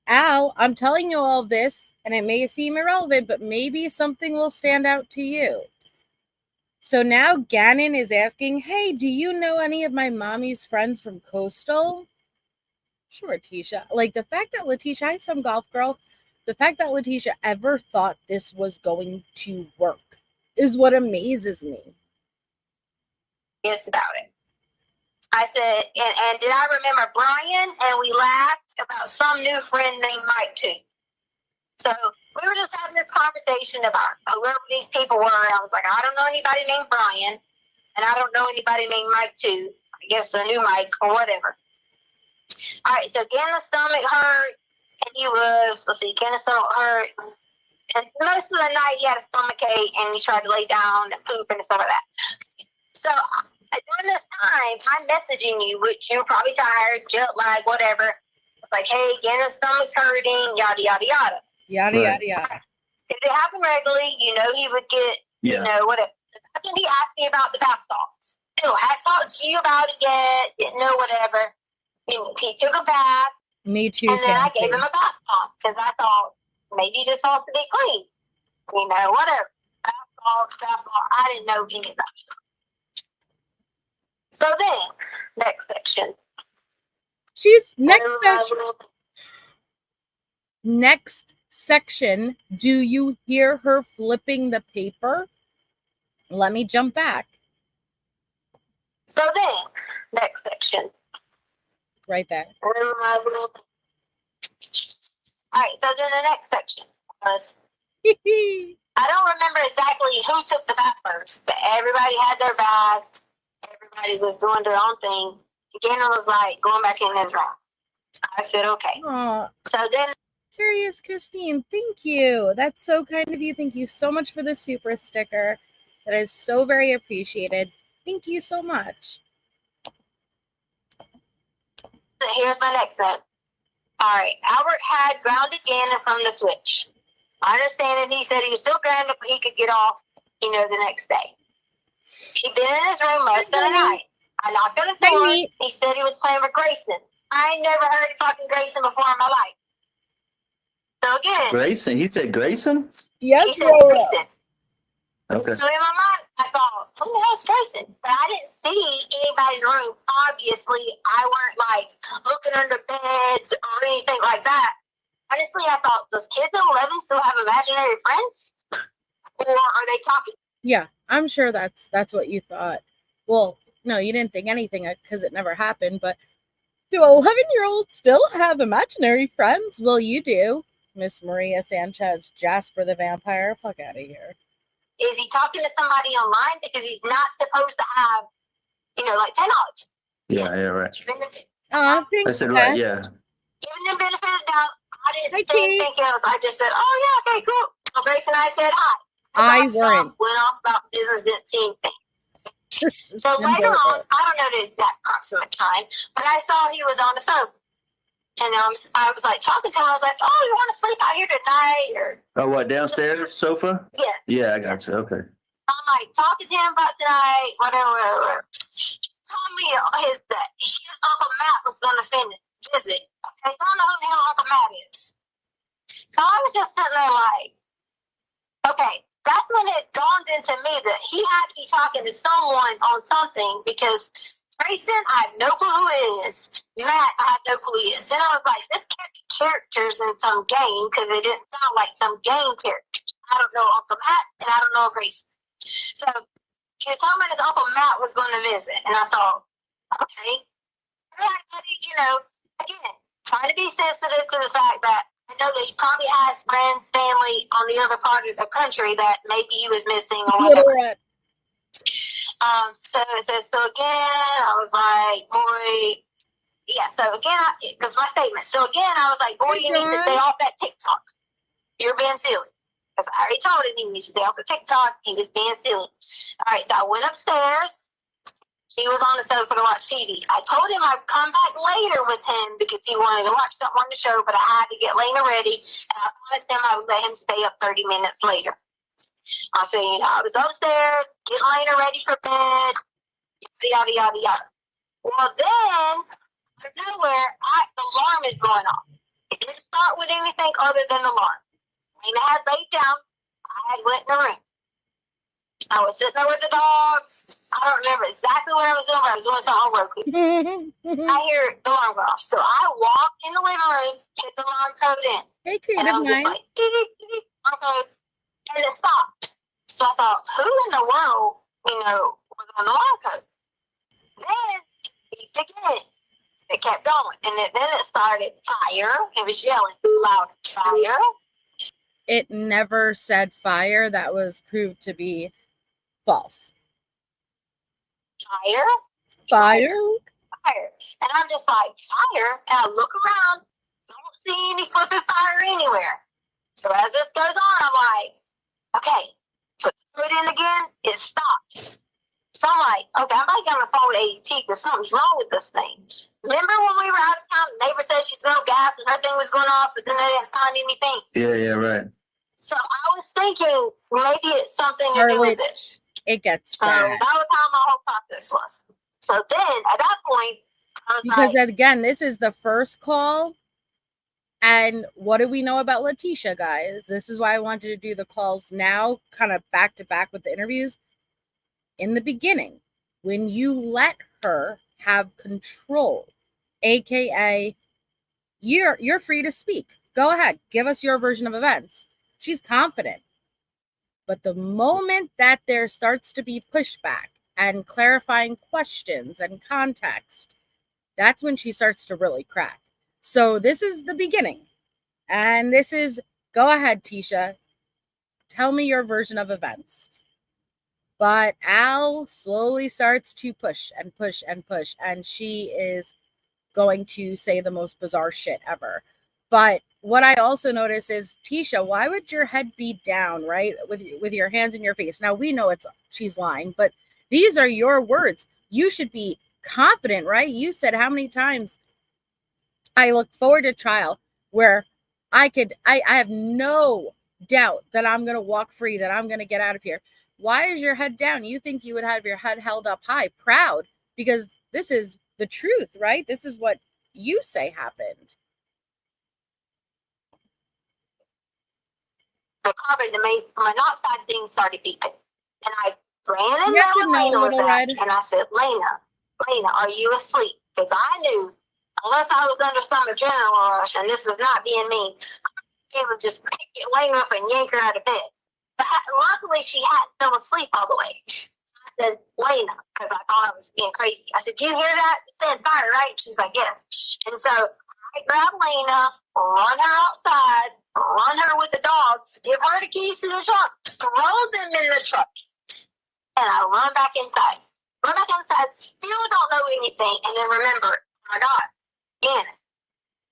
Al, I'm telling you all of this, and it may seem irrelevant, but maybe something will stand out to you. So now Gannon is asking, hey, do you know any of my mommy's friends from Coastal? Sure, Tisha. Like the fact that Letecia, hi, some golf girl, the fact that Letecia ever thought this was going to work is what amazes me. Yes, about it. I said, and did I remember Brian? And we laughed about some new friend named Mike too. So we were just having this conversation about whoever these people were. I was like, I don't know anybody named Brian, and I don't know anybody named Mike too. I guess a new Mike or whatever. All right, so again, the stomach hurt, and he was, again, the stomach hurt. And most of the night, he had a stomach ache, and he tried to lay down and poop and stuff like that. So during this time, I'm messaging you, which you're probably tired, jet lag, whatever. It's like, hey, again, the stomach's hurting, yada, yada, yada. Yada, Right. yada, yada. If it happened regularly, you know he would get, you know, whatever. That's when he asked me about the bath salts. Still, hadn't talked to you about it yet, didn't know whatever. He took a bath, Me too, and then I Kathy. gave him a bath salt because I thought maybe this ought to be clean. You know, whatever. Bath salt. I didn't know any of that stuff. So then, next section. She's next section. Do you hear her flipping the paper? Let me jump back. So then, next section. Right there. All right, so then the next section was, I don't remember exactly who took the bath first, but everybody had their baths. Everybody was doing their own thing. Gannon was like going back in his room. I said, okay. Aw, So then, Curious Christine, thank you. That's so kind of you. Thank you so much for the super sticker. That is so very appreciated. Thank you so much. here's my next note. All right, Albert had grounded Gannon from the switch. I understand that he said he was still grounded, but he could get off, you know, the next day. He'd been in his room most of the night. I knocked on the door. Hi. He said he was playing with Grayson. I ain't never heard of fucking Grayson before in my life. So again, Grayson? He said Grayson? he Yes, said Rora. Grayson. Okay. So in my mind, I thought, who the hell's Grayson? But I didn't see anybody in the room. Obviously, I weren't like looking under beds or anything like that. Honestly, I thought, does kids at 11 still have imaginary friends? Or are they talking? Yeah, I'm sure that's what you thought. Well, no, you didn't think anything because it never happened, but do 11-year-olds still have imaginary friends? Well, you do. Miss Maria Sanchez, Jasper the Vampire. Fuck out of here. Is he talking to somebody online? Because he's not supposed to have, you know, like technology. Yeah, right. Giving Aw, I thanks, said Beth. right, yeah. them benefit of the doubt. I didn't Hi, say Kate. anything else. I just said, oh, yeah, okay, cool. So Grace and I said hi. I Went weren't. off about business, didn't see anything. This is So later adorable. on, I don't know the exact approximate time, but I saw he was on the sofa. And I was like talking to him. I was like, oh, you want to sleep out here tonight? Or Oh, what, downstairs sofa? yeah. Yeah, I got you. Okay. I'm like talking to him about tonight, whatever. He told me his Uncle Matt was going to finish. visit. Okay, so I don't know who the hell Uncle Matt is. So I was just sitting there like, okay, that's when it dawned into me that he had to be talking to someone on something, because Grayson, I have no clue who it is. Matt, I have no clue who he is. Then I was like, this can't be characters in some game, because it didn't sound like some game characters. I don't know Uncle Matt, and I don't know Grayson. So he was talking about his Uncle Matt was going to visit, and I thought, okay, you know, again, trying to be sensitive to the fact that I know that he probably has friends, family on the other part of the country that maybe he was missing or whatever. So again, I was like, boy, yeah. So again, that's my statement. So again, I was like, boy, you need to stay off that TikTok. You're being silly. Because I already told him he needs to stay off the TikTok. He was being silly. All right, so I went upstairs. He was on the sofa to watch TV. I told him I'd come back later with him because he wanted to watch something on the show, but I had to get Lena ready, and I promised him I would let him stay up 30 minutes later. I said, you know, I was upstairs, getting Lena ready for bed, yada, yada, yada. Well, then, out of nowhere, the alarm is going off. It didn't start with anything other than the alarm. Lena had laid down. I had went in the room. I was sitting there with the dogs. I don't remember exactly what I was doing, but I was doing something on Roku. I hear the alarm go off. So I walked in the living room, hit the alarm code in. Hey, and I creative was just mind. like, alarm code, and it stopped. So I thought, who in the world, you know, was on the alarm code? Then it beeped again. It kept going. And then it started fire. It was yelling loud, fire. It never said fire. That was proved to be false. Fire. Fire. And I'm just like, fire? And I look around, don't see any flipping fire anywhere. So as this goes on, I'm like, okay, put it in again, it stops. So I'm like, okay, I might get on the phone with ADT because something's wrong with this thing. Remember when we were out of town, the neighbor said she smelled gas and her thing was going off, but then they didn't find anything? Yeah, right. So I was thinking maybe it's something to do with this. It gets so bad. that was how my whole process was. So then at that point, I was because like, again, this is the first call. And what do we know about Letecia, guys? This is why I wanted to do the calls now, kind of back to back with the interviews. In the beginning, when you let her have control, aka you're free to speak. Go ahead, give us your version of events. She's confident. But the moment that there starts to be pushback and clarifying questions and context, that's when she starts to really crack. So this is the beginning. And this is, go ahead, Tisha. Tell me your version of events. But Al slowly starts to push and push and push. And she is going to say the most bizarre shit ever. But what I also notice is, Tisha, why would your head be down, right? With your hands in your face. Now, we know she's lying, but these are your words. You should be confident, right? You said how many times I look forward to trial where I have no doubt that I'm going to walk free, that I'm going to get out of here. Why is your head down? You think you would have your head held up high, proud, because this is the truth, right? This is what you say happened. The carbon monoxide thing started beeping. And I ran in Yes there and with no, Lena with Little that, Red. and I said, Lena, are you asleep? Because I knew, unless I was under some adrenaline rush, and this is not being mean, I would just pick Lena up and yank her out of bed. But luckily, she hadn't fell asleep all the way. I said, Lena, because I thought I was being crazy. I said, do you hear that? It said fire, right? She's like, yes. And so I grabbed Lena, run her outside, run her with the dogs, give her the keys to the truck, throw them in the truck, and I run back inside. Run back inside, still don't know anything, and then remember, oh my God, again,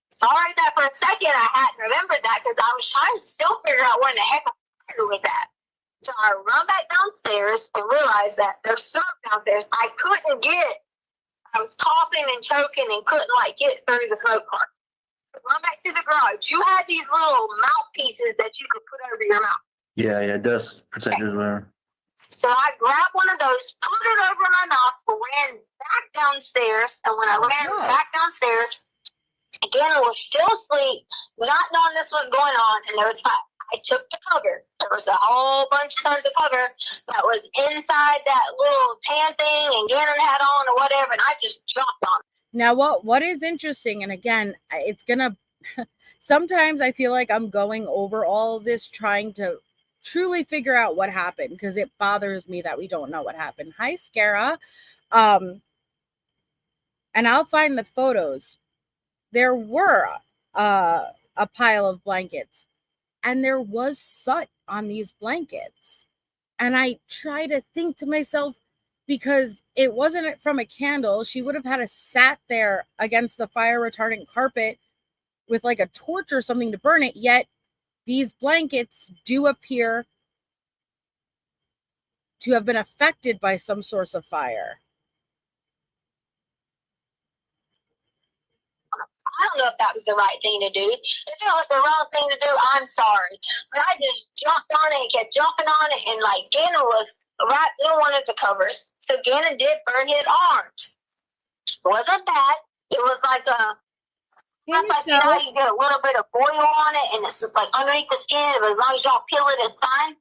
sorry that for a second I hadn't remembered that because I was trying to still figure out where in the heck I'm with that. So I run back downstairs and realized that there's smoke downstairs. I couldn't get, I was coughing and choking and couldn't get through the smoke part. Run back to the garage. You had these little mouthpieces that you could put over your mouth. Yeah, dust protectors, whatever. So I grabbed one of those, put it over my mouth, ran back downstairs, and when I ran back downstairs, Again, was still asleep, not knowing this was going on, and there was fire. I took the cover. There was a whole bunch of tons of cover that was inside that little tan thing, and Gannon had on or whatever, and I just dropped on it. Now, what is interesting, and again, it's gonna. Sometimes I feel like I'm going over all of this, trying to truly figure out what happened, because it bothers me that we don't know what happened. Hi, Scara. And I'll find the photos. There were a pile of blankets, and there was soot on these blankets. And I try to think to myself, because it wasn't from a candle, she would have had to sat there against the fire retardant carpet with like a torch or something to burn it, yet these blankets do appear to have been affected by some source of fire. I don't know if that was the right thing to do. If it was the wrong thing to do, I'm sorry. But I just jumped on it and kept jumping on it, and like Gannon was right in one of the covers. So Gannon did burn his arms. It wasn't bad. It was like you know, you get a little bit of oil on it, and it's just like underneath the skin. But as long as y'all peel it, it's fine.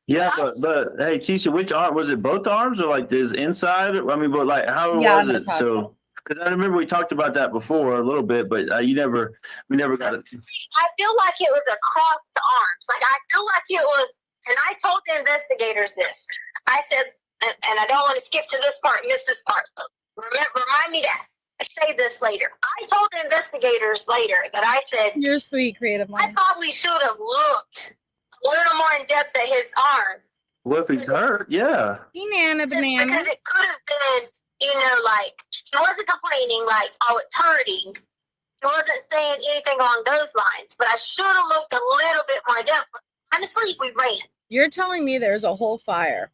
Yeah, but hey, Tisha, which arm was it? Both arms or like this inside? I mean, but like how was it? So, because I remember we talked about that before a little bit, but we never got it. I feel like it was across the arms. Like I feel like it was, and I told the investigators this. I said, and I don't want to skip to this part, miss this part. But remind me that. Say this later. I told the investigators later that I said, "You're sweet, creative mind." I probably should have looked a little more in depth at his arm. What if he's hurt? Yeah. Banana. Because it could have been, you know, like he wasn't complaining, like, oh, it's hurting. He wasn't saying anything along those lines. But I should have looked a little bit more in depth. Honestly, we ran. You're telling me there's a whole fire.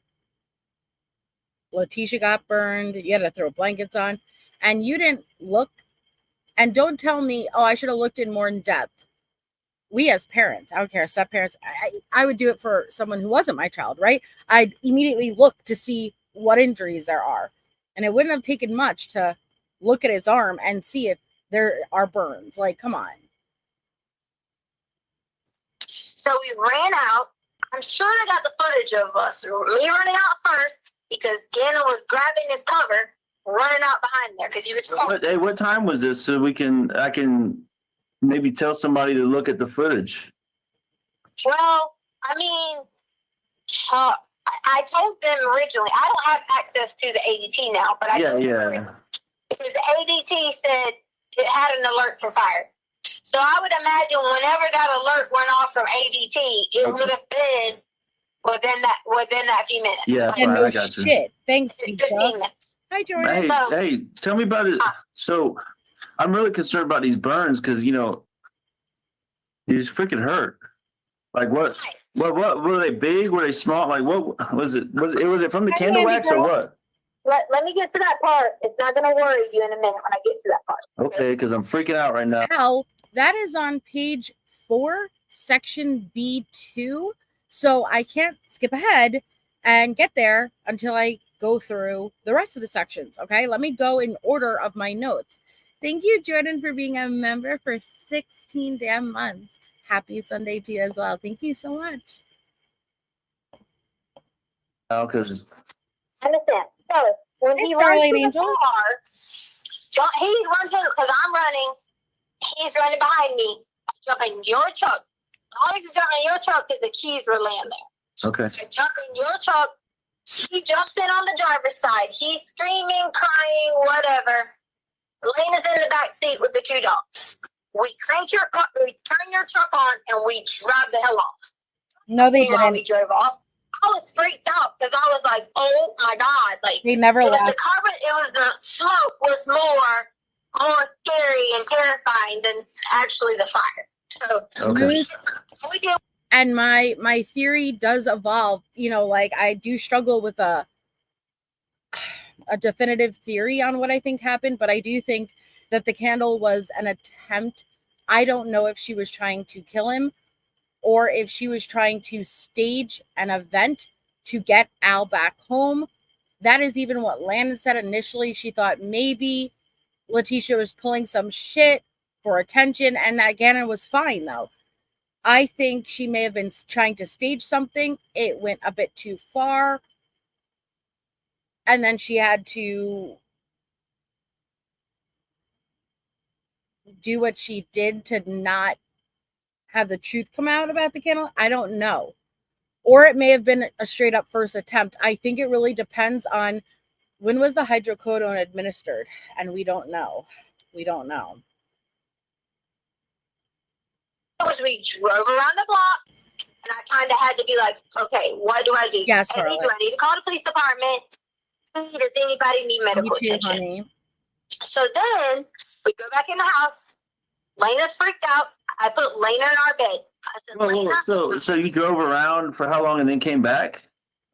Letecia got burned. You had to throw blankets on. And you didn't look, and don't tell me, oh, I should have looked in more in depth. We as parents, I don't care, step parents, I would do it for someone who wasn't my child, right? I'd immediately look to see what injuries there are. And it wouldn't have taken much to look at his arm and see if there are burns. Like, come on. So we ran out. I'm sure they got the footage of us. Me running out first because Gannon was grabbing his cover, running out behind there because he was falling. Hey, what time was this? So I can maybe tell somebody to look at the footage. Well, I mean, I told them originally, I don't have access to the ADT now, but Yeah. Because the ADT said it had an alert for fire. So I would imagine whenever that alert went off from ADT, it would have been within that few minutes. Yeah, And right, no I got shit. you. Thanks, 15 minutes. Hi, Jordan. Hey, tell me about it. So I'm really concerned about these burns because, you know, he's freaking hurt. Like what were they big? Were they small? Like what was it? Was it from the candle wax or what? Let me get to that part. It's not going to worry you in a minute when I get to that part. Okay, because I'm freaking out right now. Now, that is on page 4, section B2. So I can't skip ahead and get there until I go through the rest of the sections. Okay, let me go in order of my notes. Thank you, Jordan, for being a member for 16 damn months. Happy Sunday to you as well. Thank you so much. Oh, because Understand. So when Hi, he Starlight runs to Angel. the car, he runs in because I'm running. He's running behind me. I jump in your truck. I always jump in your truck because the keys were laying there. okay. I jump in your truck. He jumps in on the driver's side. He's screaming, crying, whatever. Lena's in the back seat with the 2 dogs. We turn your truck on, and we drive the hell off. No, they Meanwhile, didn't. we drove off. I was freaked out because I was like, "Oh my god!" Like They never it was left. the carbon. It was the smoke was more scary and terrifying than actually the fire. So Okay. we did. And my theory does evolve. You know, like I do struggle with a definitive theory on what I think happened, but I do think that the candle was an attempt. I don't know if she was trying to kill him or if she was trying to stage an event to get Al back home. That is even what Landon said initially. She thought maybe Letecia was pulling some shit for attention, and that Gannon was fine though. I think she may have been trying to stage something. It went a bit too far, and then she had to do what she did to not have the truth come out about the candle. I don't know. Or it may have been a straight up first attempt. I think it really depends on when was the hydrocodone administered, and we don't know. We don't know. Was we drove around the block, and I kind of had to be like, okay, what do I do? Yes, do Harley. I need to call the police department? Does anybody need medical Me too, attention? honey. So then we go back in the house. Lena's freaked out. I put Lena in our bed. I said, Lena. So you drove around for how long and then came back?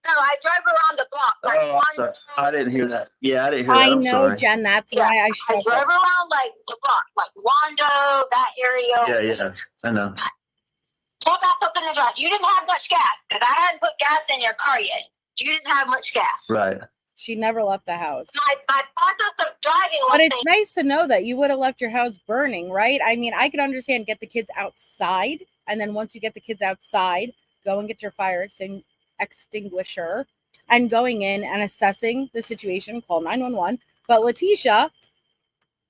No, I drove around the block. Like Oh, sorry. I didn't hear that. Yeah, I didn't hear that. I I'm know, sorry. Jen. That's Yeah, why I I struggled. drove around like the block, like Wando, that area. Yeah, I know. Pull back up in the drive. You didn't have much gas because I hadn't put gas in your car yet. You didn't have much gas. Right. She never left the house. My process of driving was. But it's nice to know that you would have left your house burning, right? I mean, I could understand get the kids outside, and then once you get the kids outside, go and get your fire extinguisher, and going in and assessing the situation, call 911. But Letecia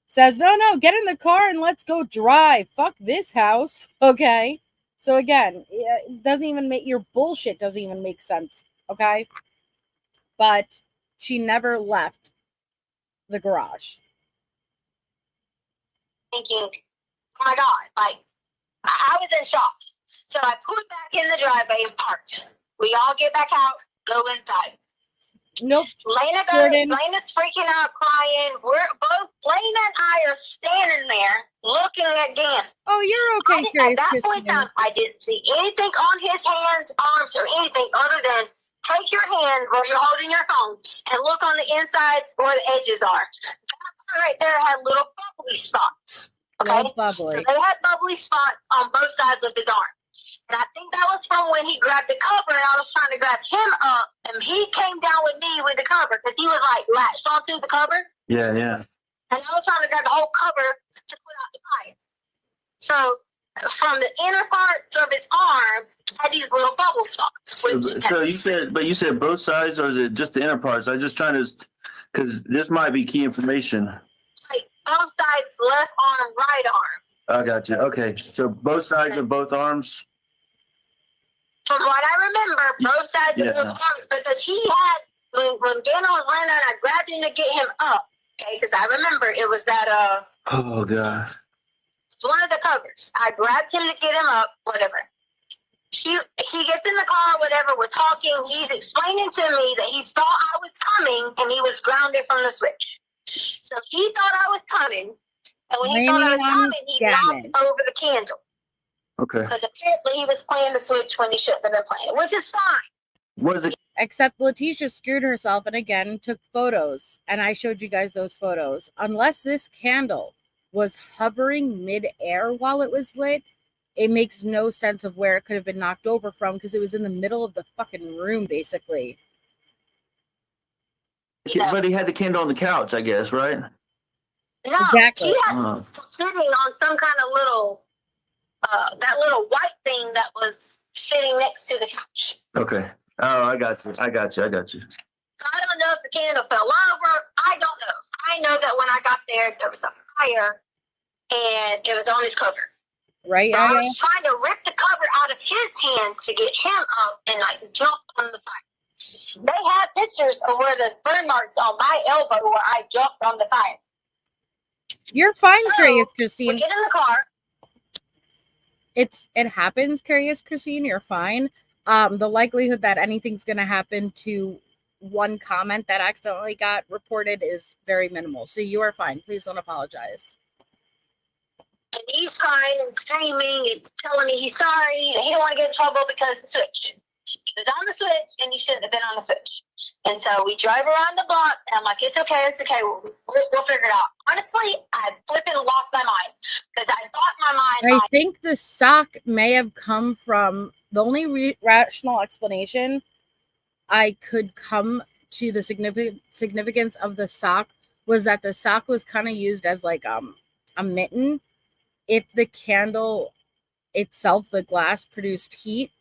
says, no, get in the car and let's go drive. Fuck this house. Okay. So again, it doesn't even make your bullshit doesn't even make sense. Okay. But she never left the garage. Thinking, oh my God, like, I was in shock. So I pulled back in the driveway and parked. We all get back out, go inside. Nope. Lena goes, Lena's freaking out, crying. We're both, Lena and I are standing there looking at Dan. Oh, you're okay, At that point in time, I didn't see anything on his hands, arms, or anything other than take your hand where you're holding your phone and look on the insides where the edges are. That right there had little bubbly spots. Okay? Little bubbly. So they had bubbly spots on both sides of his arm. And I think that was from when he grabbed the cover and I was trying to grab him up and he came down with me with the cover because he was like latched onto the cover. Yeah. And I was trying to grab the whole cover to put out the fire. So from the inner parts of his arm had these little bubble spots. So you said both sides, or is it just the inner parts? I'm just trying to, because this might be key information. Like both sides, left arm, right arm. I got you. Okay, so both sides of both arms. From what I remember, both sides of both arms, because he had when Dana was laying there and I grabbed him to get him up. Okay, because I remember it was that Oh God. It's one of the covers. I grabbed him to get him up, whatever. He gets in the car, whatever, we're talking. He's explaining to me that he thought I was coming and he was grounded from the switch. So he thought I was coming, and when he thought I was coming, he knocked over the candle. Okay. Because apparently he was playing the switch when he shouldn't have been playing it, which is fine. What is it? Except Letecia screwed herself and again took photos, and I showed you guys those photos. Unless this candle was hovering mid-air while it was lit, it makes no sense of where it could have been knocked over from because it was in the middle of the fucking room, basically. Yeah. But he had the candle on the couch, I guess, right? No, Exactly. he had sitting on some kind of little, that little white thing that was sitting next to the couch. Okay. Oh, I got you. I don't know if the candle fell over. I don't know. I know that when I got there was a fire and it was on his cover. Right. So I was trying to rip the cover out of his hands to get him up and like jump on the fire. They have pictures of where the burn marks on my elbow where I jumped on the fire. You're fine, So, Curious Christine. we get in the car. It happens, Curious Christine. You're fine. The likelihood that anything's going to happen to one comment that accidentally got reported is very minimal. So you are fine. Please don't apologize. And he's crying and screaming and telling me he's sorry and he don't want to get in trouble because of the switch. He was on the switch and he shouldn't have been on the switch. And so we drive around the block and I'm like, it's okay. We'll figure it out. Honestly, I flipping lost my mind because I thought my mind. I think the sock may have come from the only rational explanation I could come to the significance of the sock was that the sock was kind of used as like a mitten if the candle itself, the glass, produced heat.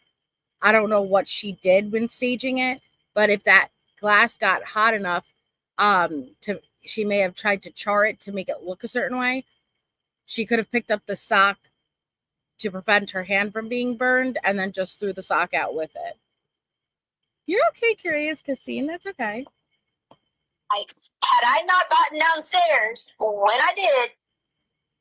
I don't know what she did when staging it, but if that glass got hot enough, she may have tried to char it to make it look a certain way. She could have picked up the sock to prevent her hand from being burned and then just threw the sock out with it. You're okay, Curious Christine. That's okay. Had I not gotten downstairs when I did,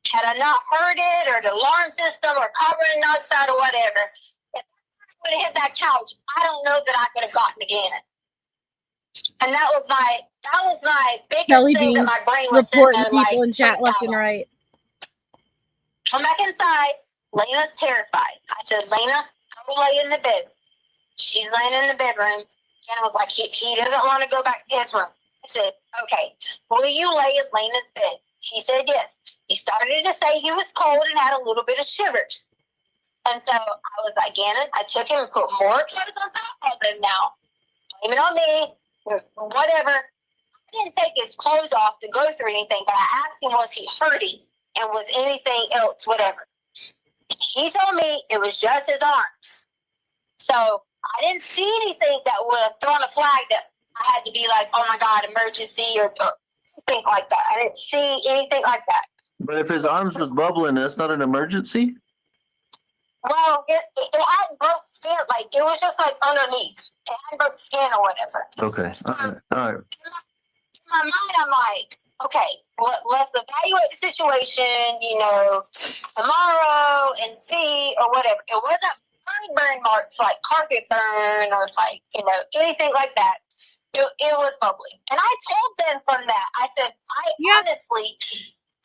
had I not heard it or the alarm system or carbon monoxide or whatever, if I would have hit that couch, I don't know that I could have gotten again. And that was my biggest Kelly thing Beans that my brain was reporting sitting there, people in chat freaked left out and on. right. Come back inside. Lena's terrified. I said, Lena, come lay in the bed. She's laying in the bedroom. And I was like, he doesn't want to go back to his room. I said, okay, will you lay in Lena's bed? He said yes. He started to say he was cold and had a little bit of shivers. And so I was like, Gannon, I took him and put more clothes on top of him now. Blame it on me, or whatever. I didn't take his clothes off to go through anything, but I asked him, was he hurting? And was anything else, whatever. He told me it was just his arms. So I didn't see anything that would have thrown a flag that I had to be like, oh my God, emergency or anything like that. I didn't see anything like that. But if his arms was bubbling, that's not an emergency? Well, it hadn't broke skin. Like, it was just like underneath. It hadn't broke skin or whatever. Okay. All right. In my mind, I'm like, okay, let's evaluate the situation, tomorrow and see or whatever. It wasn't burn marks like carpet burn or like, anything like that. It was bubbly. And I told them from that, I said, honestly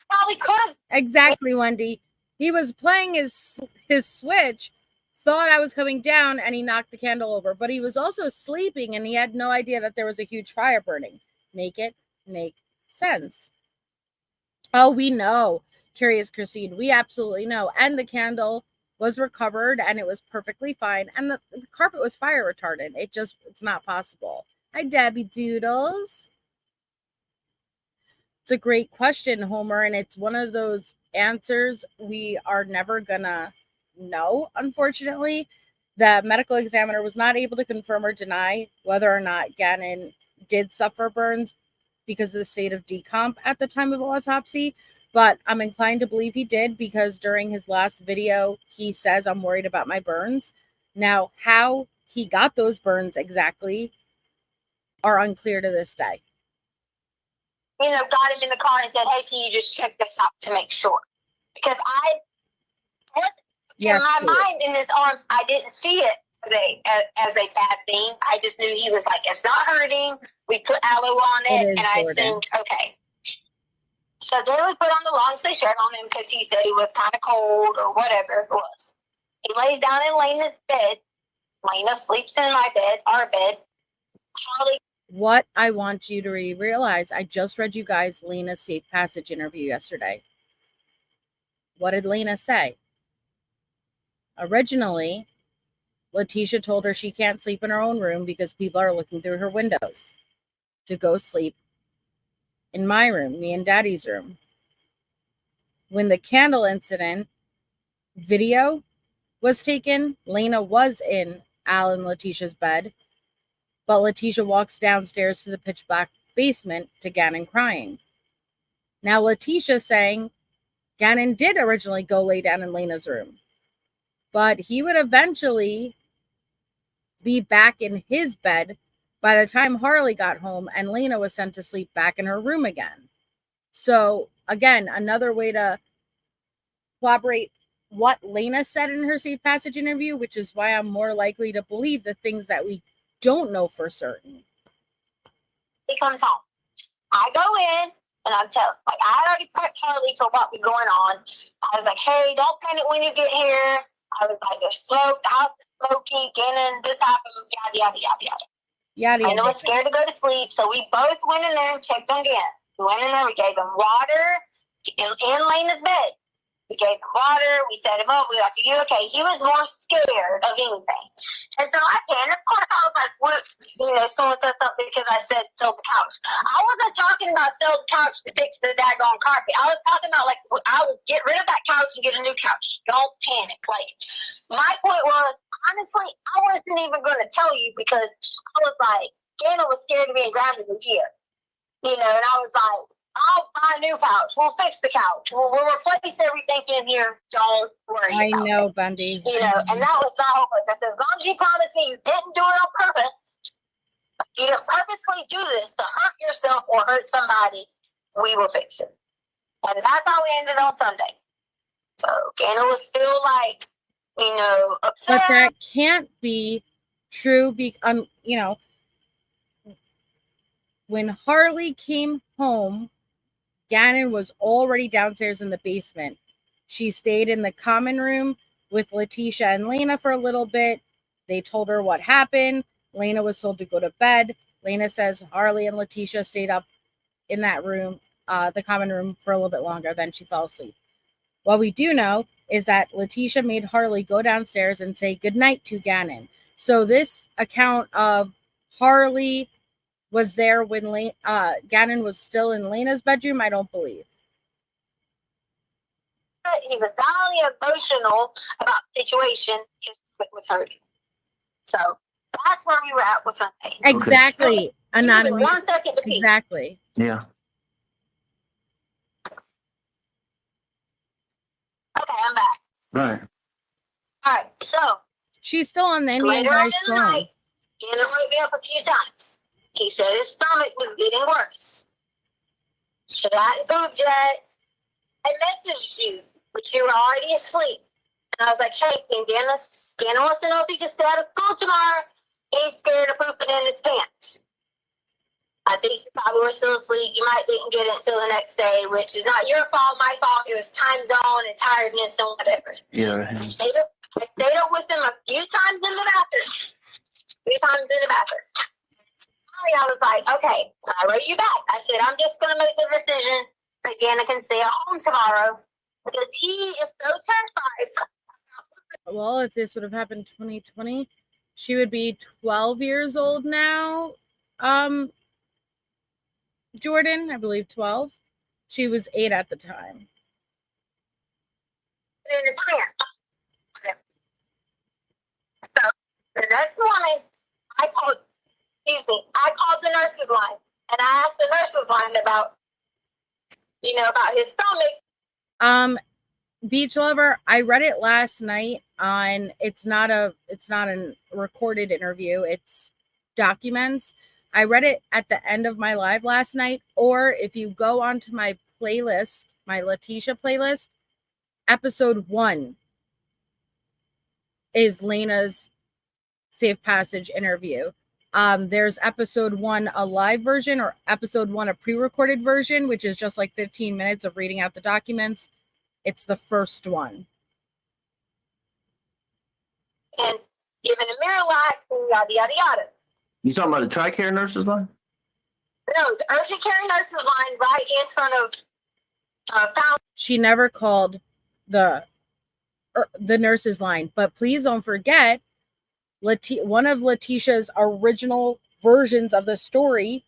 probably could have. Exactly, Wendy. He was playing his switch, thought I was coming down, and he knocked the candle over. But he was also sleeping, and he had no idea that there was a huge fire burning. Make it make sense. Oh, we know, Curious Christine. We absolutely know. And the candle was recovered, and it was perfectly fine. And the carpet was fire retardant. It's not possible. Hi, Debbie Doodles. It's a great question, Homer, and it's one of those answers we are never gonna know, unfortunately. The medical examiner was not able to confirm or deny whether or not Gannon did suffer burns because of the state of decomp at the time of autopsy, but I'm inclined to believe he did because during his last video, he says, I'm worried about my burns. Now, how he got those burns exactly are unclear to this day. Got him in the car and said, hey, can you just check this out to make sure? Because in my mind, in his arms, I didn't see it as a bad thing. I just knew he was like, it's not hurting. We put aloe on it and I assumed, okay. So then we put on the long sleeve shirt on him because he said he was kind of cold or whatever it was. He lays down in Lena's bed. Lena sleeps in my bed, our bed. Charlie. What I want you to realize, I just read you guys Lena's safe passage interview yesterday. What did Lena say? Originally, Letecia told her she can't sleep in her own room because people are looking through her windows. To go sleep in my room, me and Daddy's room. When the candle incident video was taken, Lena was in Al and Letecia's bed. But Letecia walks downstairs to the pitch black basement to Gannon crying. Now Letecia saying Gannon did originally go lay down in Lena's room, but he would eventually be back in his bed by the time Harley got home and Lena was sent to sleep back in her room again. So again, another way to corroborate what Lena said in her safe passage interview, which is why I'm more likely to believe the things that we don't know for certain. He comes home. I go in and I'm telling, like, I already prepped Harley for what was going on. I was like, hey, don't panic when you get here. I was like, there's smoke, the house is smoky, Gannon, this happened, yada, yada, yada, yada. I was scared to go to sleep, so we both went in there and checked on Gannon. We went in there, we gave him water in Lena's bed. We gave him water. We set him up. We were like, "Are you okay?" He was more scared of anything. And so I panicked. Of course, I was like, "Whoops," someone said something because I said sell the couch. I wasn't talking about sell the couch to fix the daggone carpet. I was talking about, like, I would get rid of that couch and get a new couch. Don't panic. Like, my point was, honestly, I wasn't even going to tell you because I was like, Gana was scared of being grounded a year. And I was like, I'll buy a new couch. We'll fix the couch. We'll replace everything in here. Don't worry I about know, it. Bundy. And that was my whole point. That as long as you promise me you didn't do it on purpose, you didn't purposely do this to hurt yourself or hurt somebody, we will fix it. And that's how we ended on Sunday. So Gana was still like, upset. But that can't be true when Harley came home, Gannon was already downstairs in the basement. She stayed in the common room with Letecia and Lena for a little bit. They told her what happened. Lena was told to go to bed. Lena says Harley and Letecia stayed up in that room, the common room, for a little bit longer. Then she fell asleep. What we do know is that Letecia made Harley go downstairs and say goodnight to Gannon. So this account of Harley was there when Gannon was still in Lena's bedroom, I don't believe. He was not only emotional about the situation, his foot was hurting. So that's where we were at with Sunday. Exactly. Anonymous. 1 second to pee. Exactly. Yeah. Okay, I'm back. Right. All right, so She's still on the Indian later guy on in the storm. night, Gana woke me up a few times. He said his stomach was getting worse. Should I hadn't pooped yet. I messaged you, but you were already asleep. And I was like, hey, Gana wants to know if he can stay out of school tomorrow. He's scared of pooping in his pants. I think you probably were still asleep. You might didn't get it until the next day, which is not your fault, my fault. It was time zone and tiredness and whatever. Yeah. I stayed up with him a few times in the bathroom. Finally, I was like, okay, I wrote you back. I said, I'm just going to make the decision that Gana can stay at home tomorrow because he is so terrified. Well, if this would have happened 2020, she would be 12 years old now. Jordan, I believe 12. She was 8 at the time. In the pants. So the next morning, I called the nurse's line and I asked the nurse's line about his stomach. Beach Lover, I read it last night on it's not a recorded interview, it's documents. I read it at the end of my live last night, or if you go onto my playlist, my Letecia playlist, episode 1 is Lena's Safe Passage interview. There's episode 1, a live version, or episode 1, a pre-recorded version, which is just like 15 minutes of reading out the documents. It's the first one. And given a Miralax, yada, yada, yada. You talking about the TRICARE nurses line? No, the urgent care nurses line right in front of Fountain. She never called the nurses line, but please don't forget, one of Letecia's original versions of the story,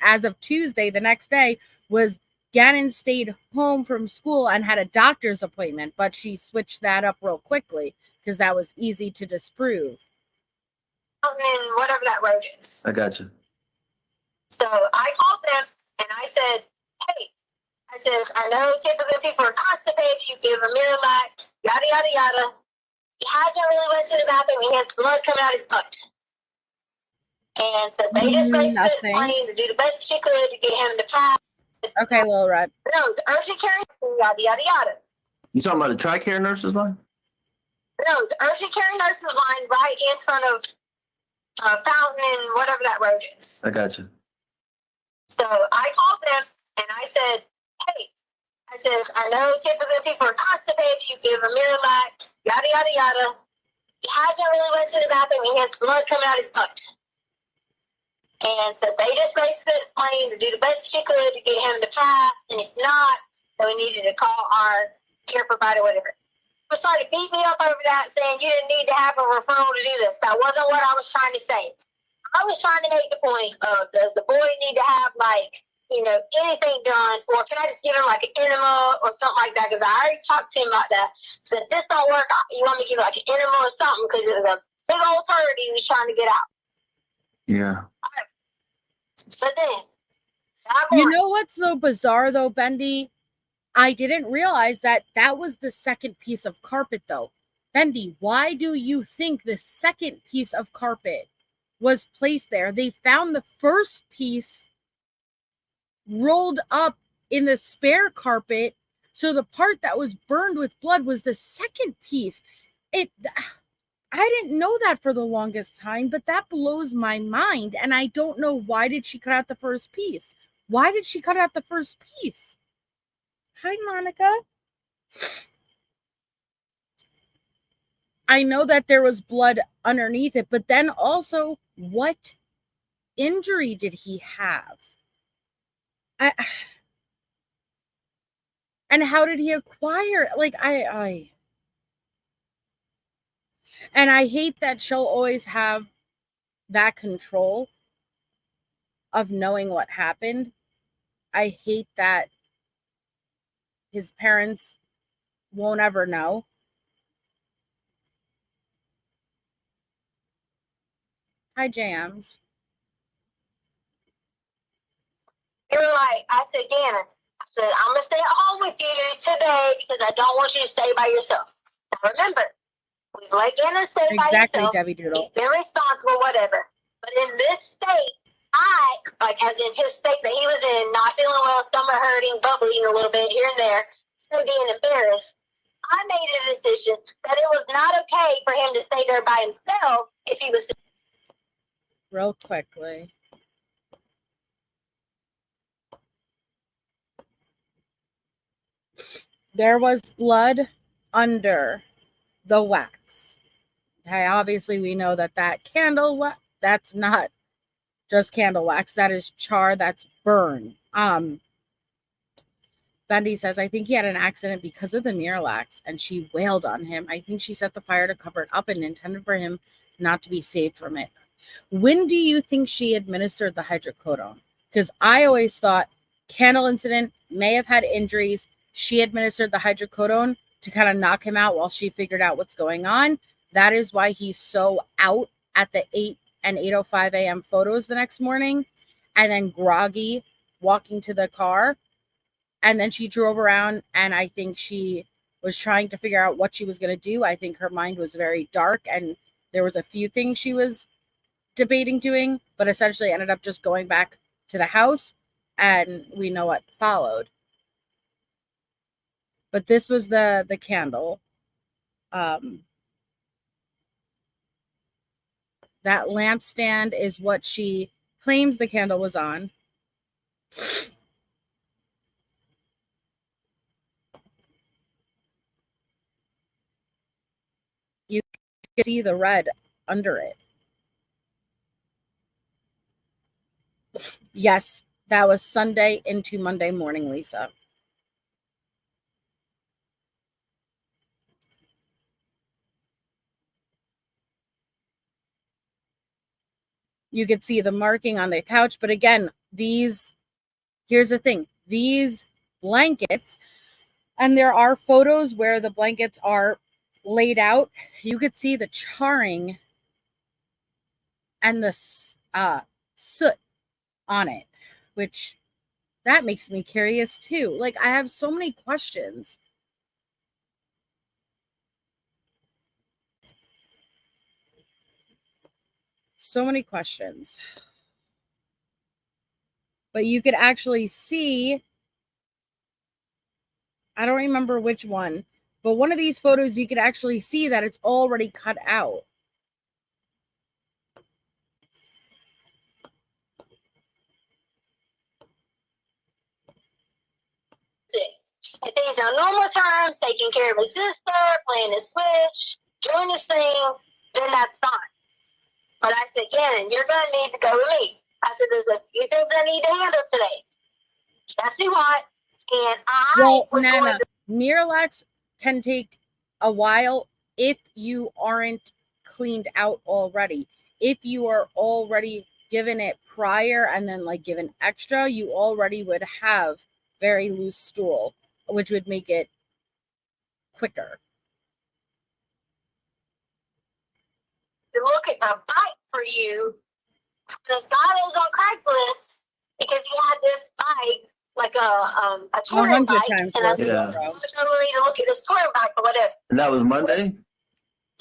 as of Tuesday, the next day, was Gannon stayed home from school and had a doctor's appointment, but she switched that up real quickly because that was easy to disprove. And whatever that road is. I got you. So I called them and I said, hey, I know typically people are constipated, you give a Miralax, yada, yada, yada. He hasn't really went to the bathroom, he has blood coming out his butt. And so they just basically explained to do the best she could to get him to pass. Okay, Lil Red. No, the urgent care, yada, yada, yada. You talking about the TRICARE nurses line? No, the urgent care nurses line right in front of Fountain and whatever that road is. I got you. So I called them and I said, hey, I know typically people are constipated, you give a Miralax, yada, yada, yada. He hasn't really went to the bathroom, he has blood coming out his butt. And so they just basically explained to do the best she could to get him to pass, and if not, then we needed to call our care provider, whatever. But started beating me up over that, saying you didn't need to have a referral to do this. That wasn't what I was trying to say. I was trying to make the point of, does the boy need to have, like, you know, anything done, or can I just give him like an enema or something like that? Because I already talked to him about that. So if this don't work, you want me to give him like an enema or something, because it was a big old turd he was trying to get out. Yeah. So then, You know what's so bizarre though, Bendy? I didn't realize that that was the second piece of carpet though. Bendy, why do you think the second piece of carpet was placed there? They found the first piece rolled up in the spare carpet, so the part that was burned with blood was the second piece. I didn't know that for the longest time, but that blows my mind, and I don't know, why did she cut out the first piece? Why did she cut out the first piece? Hi, Monica. I know that there was blood underneath it, but then also, what injury did he have? And how did he acquire? Like, and I hate that she'll always have that control of knowing what happened. I hate that his parents won't ever know. Hi, Jams. You're like, I said, Gannon, I said, I'm going to stay at home with you today because I don't want you to stay by yourself. Now remember, we let Gannon stay by Exactly, himself. Debbie Doodle. He's been responsible, whatever. But in this state, like as in his state that he was in, not feeling well, stomach hurting, bubbling a little bit here and there, and being embarrassed, I made a decision that it was not okay for him to stay there by himself if he was. Real quickly. There was blood under the wax. Okay, obviously we know that candle wax, that's not just candle wax, that is char, that's burn. Bendy says, I think he had an accident because of the Miralax, and she wailed on him. I think she set the fire to cover it up and intended for him not to be saved from it. When do you think she administered the hydrocodone? Because I always thought candle incident, may have had injuries. She administered the hydrocodone to kind of knock him out while she figured out what's going on. That is why he's so out at the 8 and 8:05 a.m. photos the next morning, and then groggy walking to the car. And then she drove around, and I think she was trying to figure out what she was going to do. I think her mind was very dark, and there was a few things she was debating doing, but essentially ended up just going back to the house, and we know what followed. But this was the candle. That lampstand is what she claims the candle was on. You can see the red under it. Yes, that was Sunday into Monday morning, Lisa. You could see the marking on the couch. But again, here's the thing. These blankets, and there are photos where the blankets are laid out. You could see the charring and the soot on it, which that makes me curious too. Like, I have so many questions. So many questions. But you could actually see, I don't remember which one, but one of these photos, you could actually see that it's already cut out. If he's on normal times, taking care of his sister, playing his Switch, doing his thing, then that's fine. But I said, Gannon, you're going to need to go with me. I said, there's a few things I need to handle today. That's me what. And I Well, was Nana, going to... Miralax can take a while if you aren't cleaned out already. If you are already given it prior and then like given extra, you already would have very loose stool, which would make it quicker. To look at a bike for you, this guy that was on Craigslist because he had this bike, like a touring 100 bike, times and I worth said, of Yeah. bro. "Oh, we need to look at this touring bike or whatever." And that was Monday?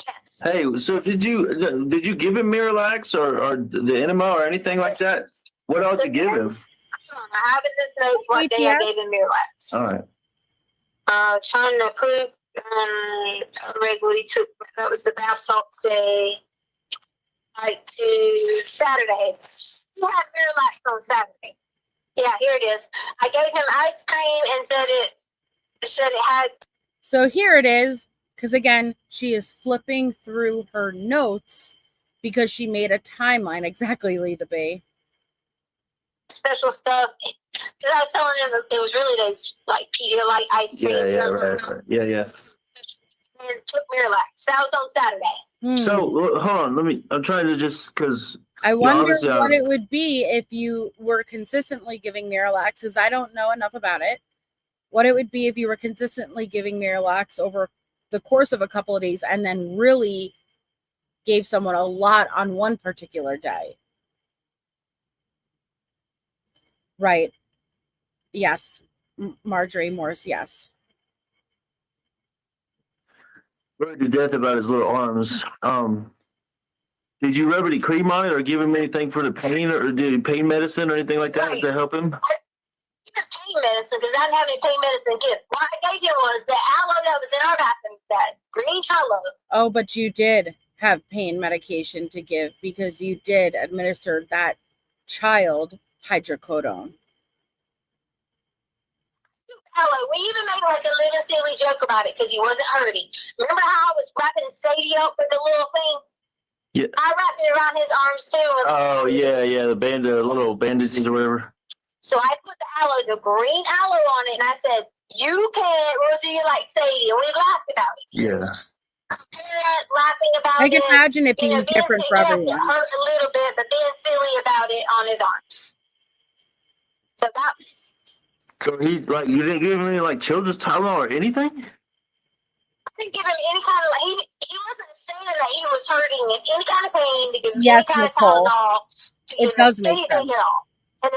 Yes. Hey, so did you give him Miralax or the enema or anything like that? What else did you give him? I have in this notes what day I gave him Miralax. All right. Trying to poop regularly took, that was the bath salts day, like to Saturday. He had Miralax on Saturday. Yeah, here it is. I gave him ice cream and said it had. So here it is, because again, she is flipping through her notes because she made a timeline. Exactly, Letha B. Special stuff. Because I was telling him it was really those like Pedialyte ice cream. Yeah, right. Yeah. And took Miralax. That was on Saturday. So hold on, I'm trying to just because I wonder obviously, what it would be if you were consistently giving Miralax, because I don't know enough about it. What it would be if you were consistently giving Miralax over the course of a couple of days and then really gave someone a lot on one particular day. Right. Yes. Marjorie Morse, yes. worried to death about his little arms. Did you rub any cream on it or give him anything for the pain or did pain medicine or anything like that to help him? Pain medicine, because I didn't have any pain medicine gift. What I gave him was the aloe that was in our bathroom, that green aloe. Oh, but you did have pain medication to give because you did administer that child hydrocodone. Aloe. We even made like a little silly joke about it because he wasn't hurting. Remember how I was wrapping Sadie up with the little thing? Yeah. I wrapped it around his arms too. Oh yeah, the little bandages or whatever. So I put the aloe, the green aloe on it, and I said, "You can, or do you like Sadie?" And we laughed about it. Yeah. Laughing about I it. can imagine it being different for everyone. It hurt a little bit, but being silly about it on his arms. So that. So he you didn't give him any like children's Tylenol or anything? I didn't give him any kind of he wasn't saying that he was hurting in any kind of pain to give him Yes, any kind Nicole. of Tylenol. It does make anything sense. at all. And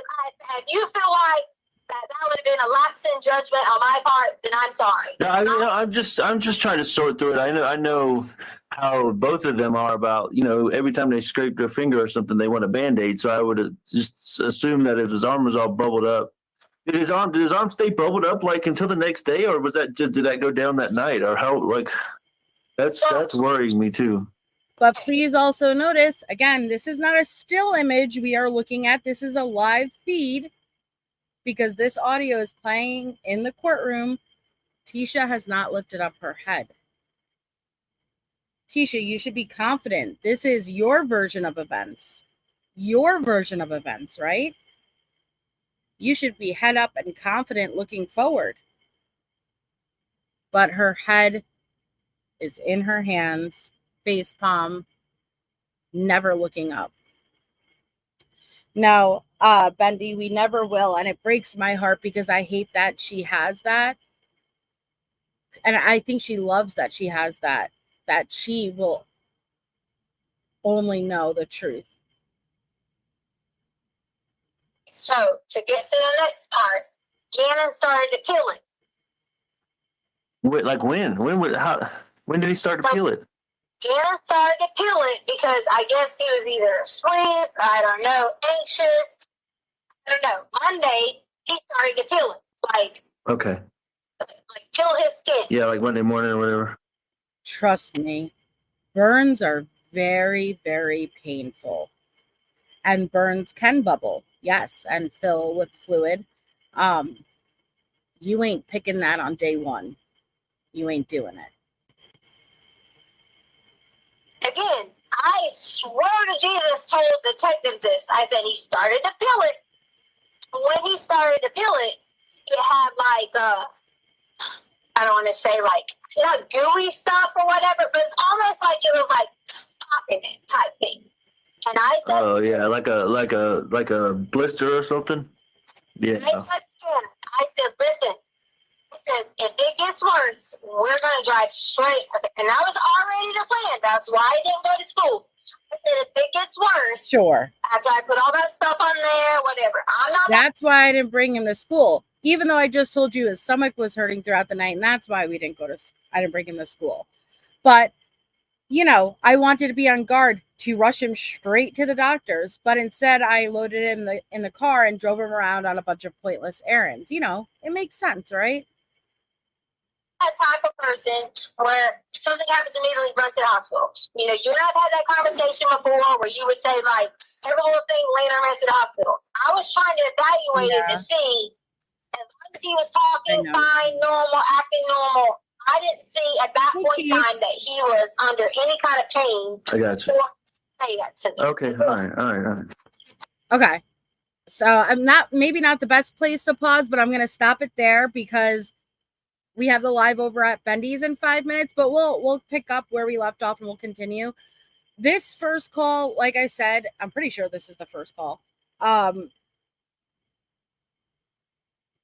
if you feel like that would have been a lapse in judgment on my part, then I'm sorry. No, I'm just trying to sort through it. I know how both of them are about, every time they scrape their finger or something, they want a Band-Aid. So I would have just assumed that if his arm was all bubbled up, did his arm stay bubbled up like until the next day, or did that go down that night, or how that's worrying me too. But please also notice, again, this is not a still image we are looking at. This is a live feed because this audio is playing in the courtroom. Tisha has not lifted up her head. Tisha, you should be confident. This is your version of events. Your version of events, right? You should be head up and confident looking forward. But her head is in her hands, face palm, never looking up. No, Bendy, we never will. And it breaks my heart because I hate that she has that. And I think she loves that she has that she will only know the truth. So, to get to the next part, Gannon started to peel it. Wait, like when? When did he start to peel it? Gannon started to peel it because I guess he was either asleep, I don't know, anxious, I don't know. Monday, he started to peel it. Okay. Like peel his skin. Yeah, like Monday morning or whatever. Trust me, burns are very, very painful. And burns can bubble, yes, and fill with fluid. You ain't picking that on day one. You ain't doing it. Again, I swear to Jesus told detectives this. I said he started to peel it. When he started to peel it, it had I don't want to say gooey stuff or whatever, but it's almost like it was like popping it type thing. And I said, Oh yeah, like a blister or something. Yeah. I said, listen, if it gets worse, we're gonna drive straight. And I was already the plan. That's why I didn't go to school. I said, if it gets worse, Sure. after I put all that stuff on there, whatever. I'm not. That's why I didn't bring him to school. Even though I just told you his stomach was hurting throughout the night, and that's why I didn't bring him to school. But, you know, I wanted to be on guard to rush him straight to the doctors, but instead I loaded him in the car and drove him around on a bunch of pointless errands. You know, it makes sense, right? That type of person where something happens immediately, run to the hospital. You know, you and I've had that conversation before where you would say, like, every little thing later ran to the hospital. I was trying to evaluate it to see, as long as he was talking fine, normal, acting normal, I didn't see at that point in time that he was under any kind of pain. I got you. Say that to me. Okay, all right. Okay. So I'm maybe not the best place to pause, but I'm going to stop it there because we have the live over at Bendy's in 5 minutes, but we'll pick up where we left off and we'll continue. This first call, like I said, I'm pretty sure this is the first call.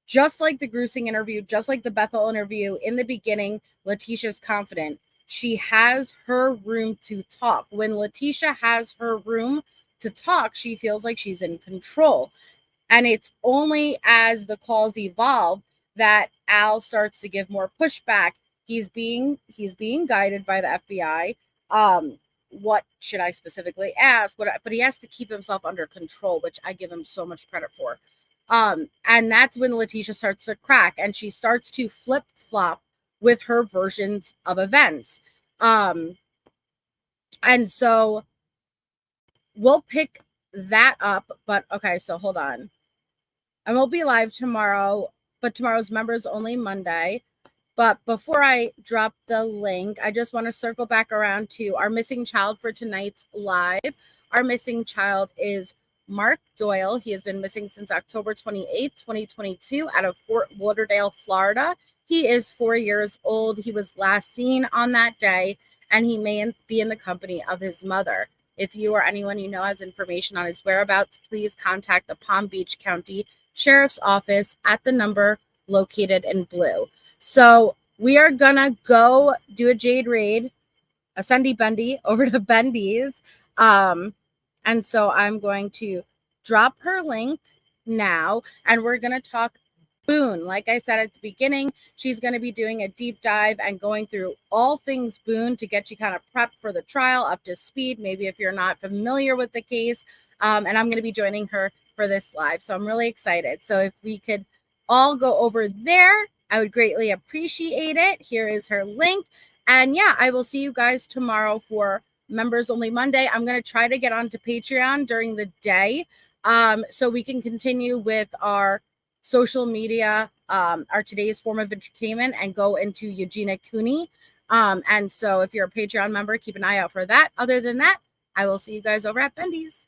Just like the Grusing interview, just like the Bethel interview, in the beginning, Letecia's confident. She has her room to talk. When Letecia has her room to talk, she feels like she's in control. And it's only as the calls evolve that Al starts to give more pushback. He's being guided by the FBI. What should I specifically ask? But he has to keep himself under control, which I give him so much credit for. And that's when Letecia starts to crack and she starts to flip-flop with her versions of events. And so we'll pick that up. But okay, so hold on. I will be live tomorrow, but tomorrow's members only Monday. But before I drop the link, I just want to circle back around to our missing child for tonight's live. Our missing child is Mark Doyle. He has been missing since October 28th, 2022 out of Fort Lauderdale, Florida. He is 4 years old. He was last seen on that day, and he may be in the company of his mother. If you or anyone you know has information on his whereabouts, please contact the Palm Beach County Sheriff's Office at the number located in blue. So we are going to go do a Jade raid, a Sunday Bendy over to Bendy's. And so I'm going to drop her link now, and we're going to talk Boone. Like I said at the beginning, she's going to be doing a deep dive and going through all things Boone to get you kind of prepped for the trial, up to speed, maybe if you're not familiar with the case. And I'm going to be joining her for this live. So I'm really excited. So if we could all go over there, I would greatly appreciate it. Here is her link. And yeah, I will see you guys tomorrow for Members Only Monday. I'm going to try to get onto Patreon during the day so we can continue with our social media, our today's form of entertainment, and go into Eugenia Cooney. And so if you're a Patreon member, keep an eye out for that. Other than that, I will see you guys over at Bendy's.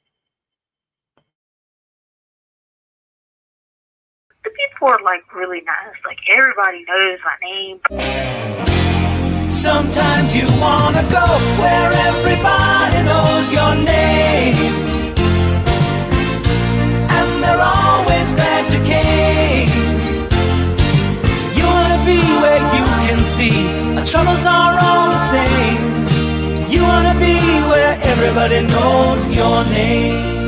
The people are like really nice. Like everybody knows my name. Sometimes you wanna go where everybody knows your name, and they're always glad you came. You wanna be where you can see our troubles are all the same. You wanna be where everybody knows your name.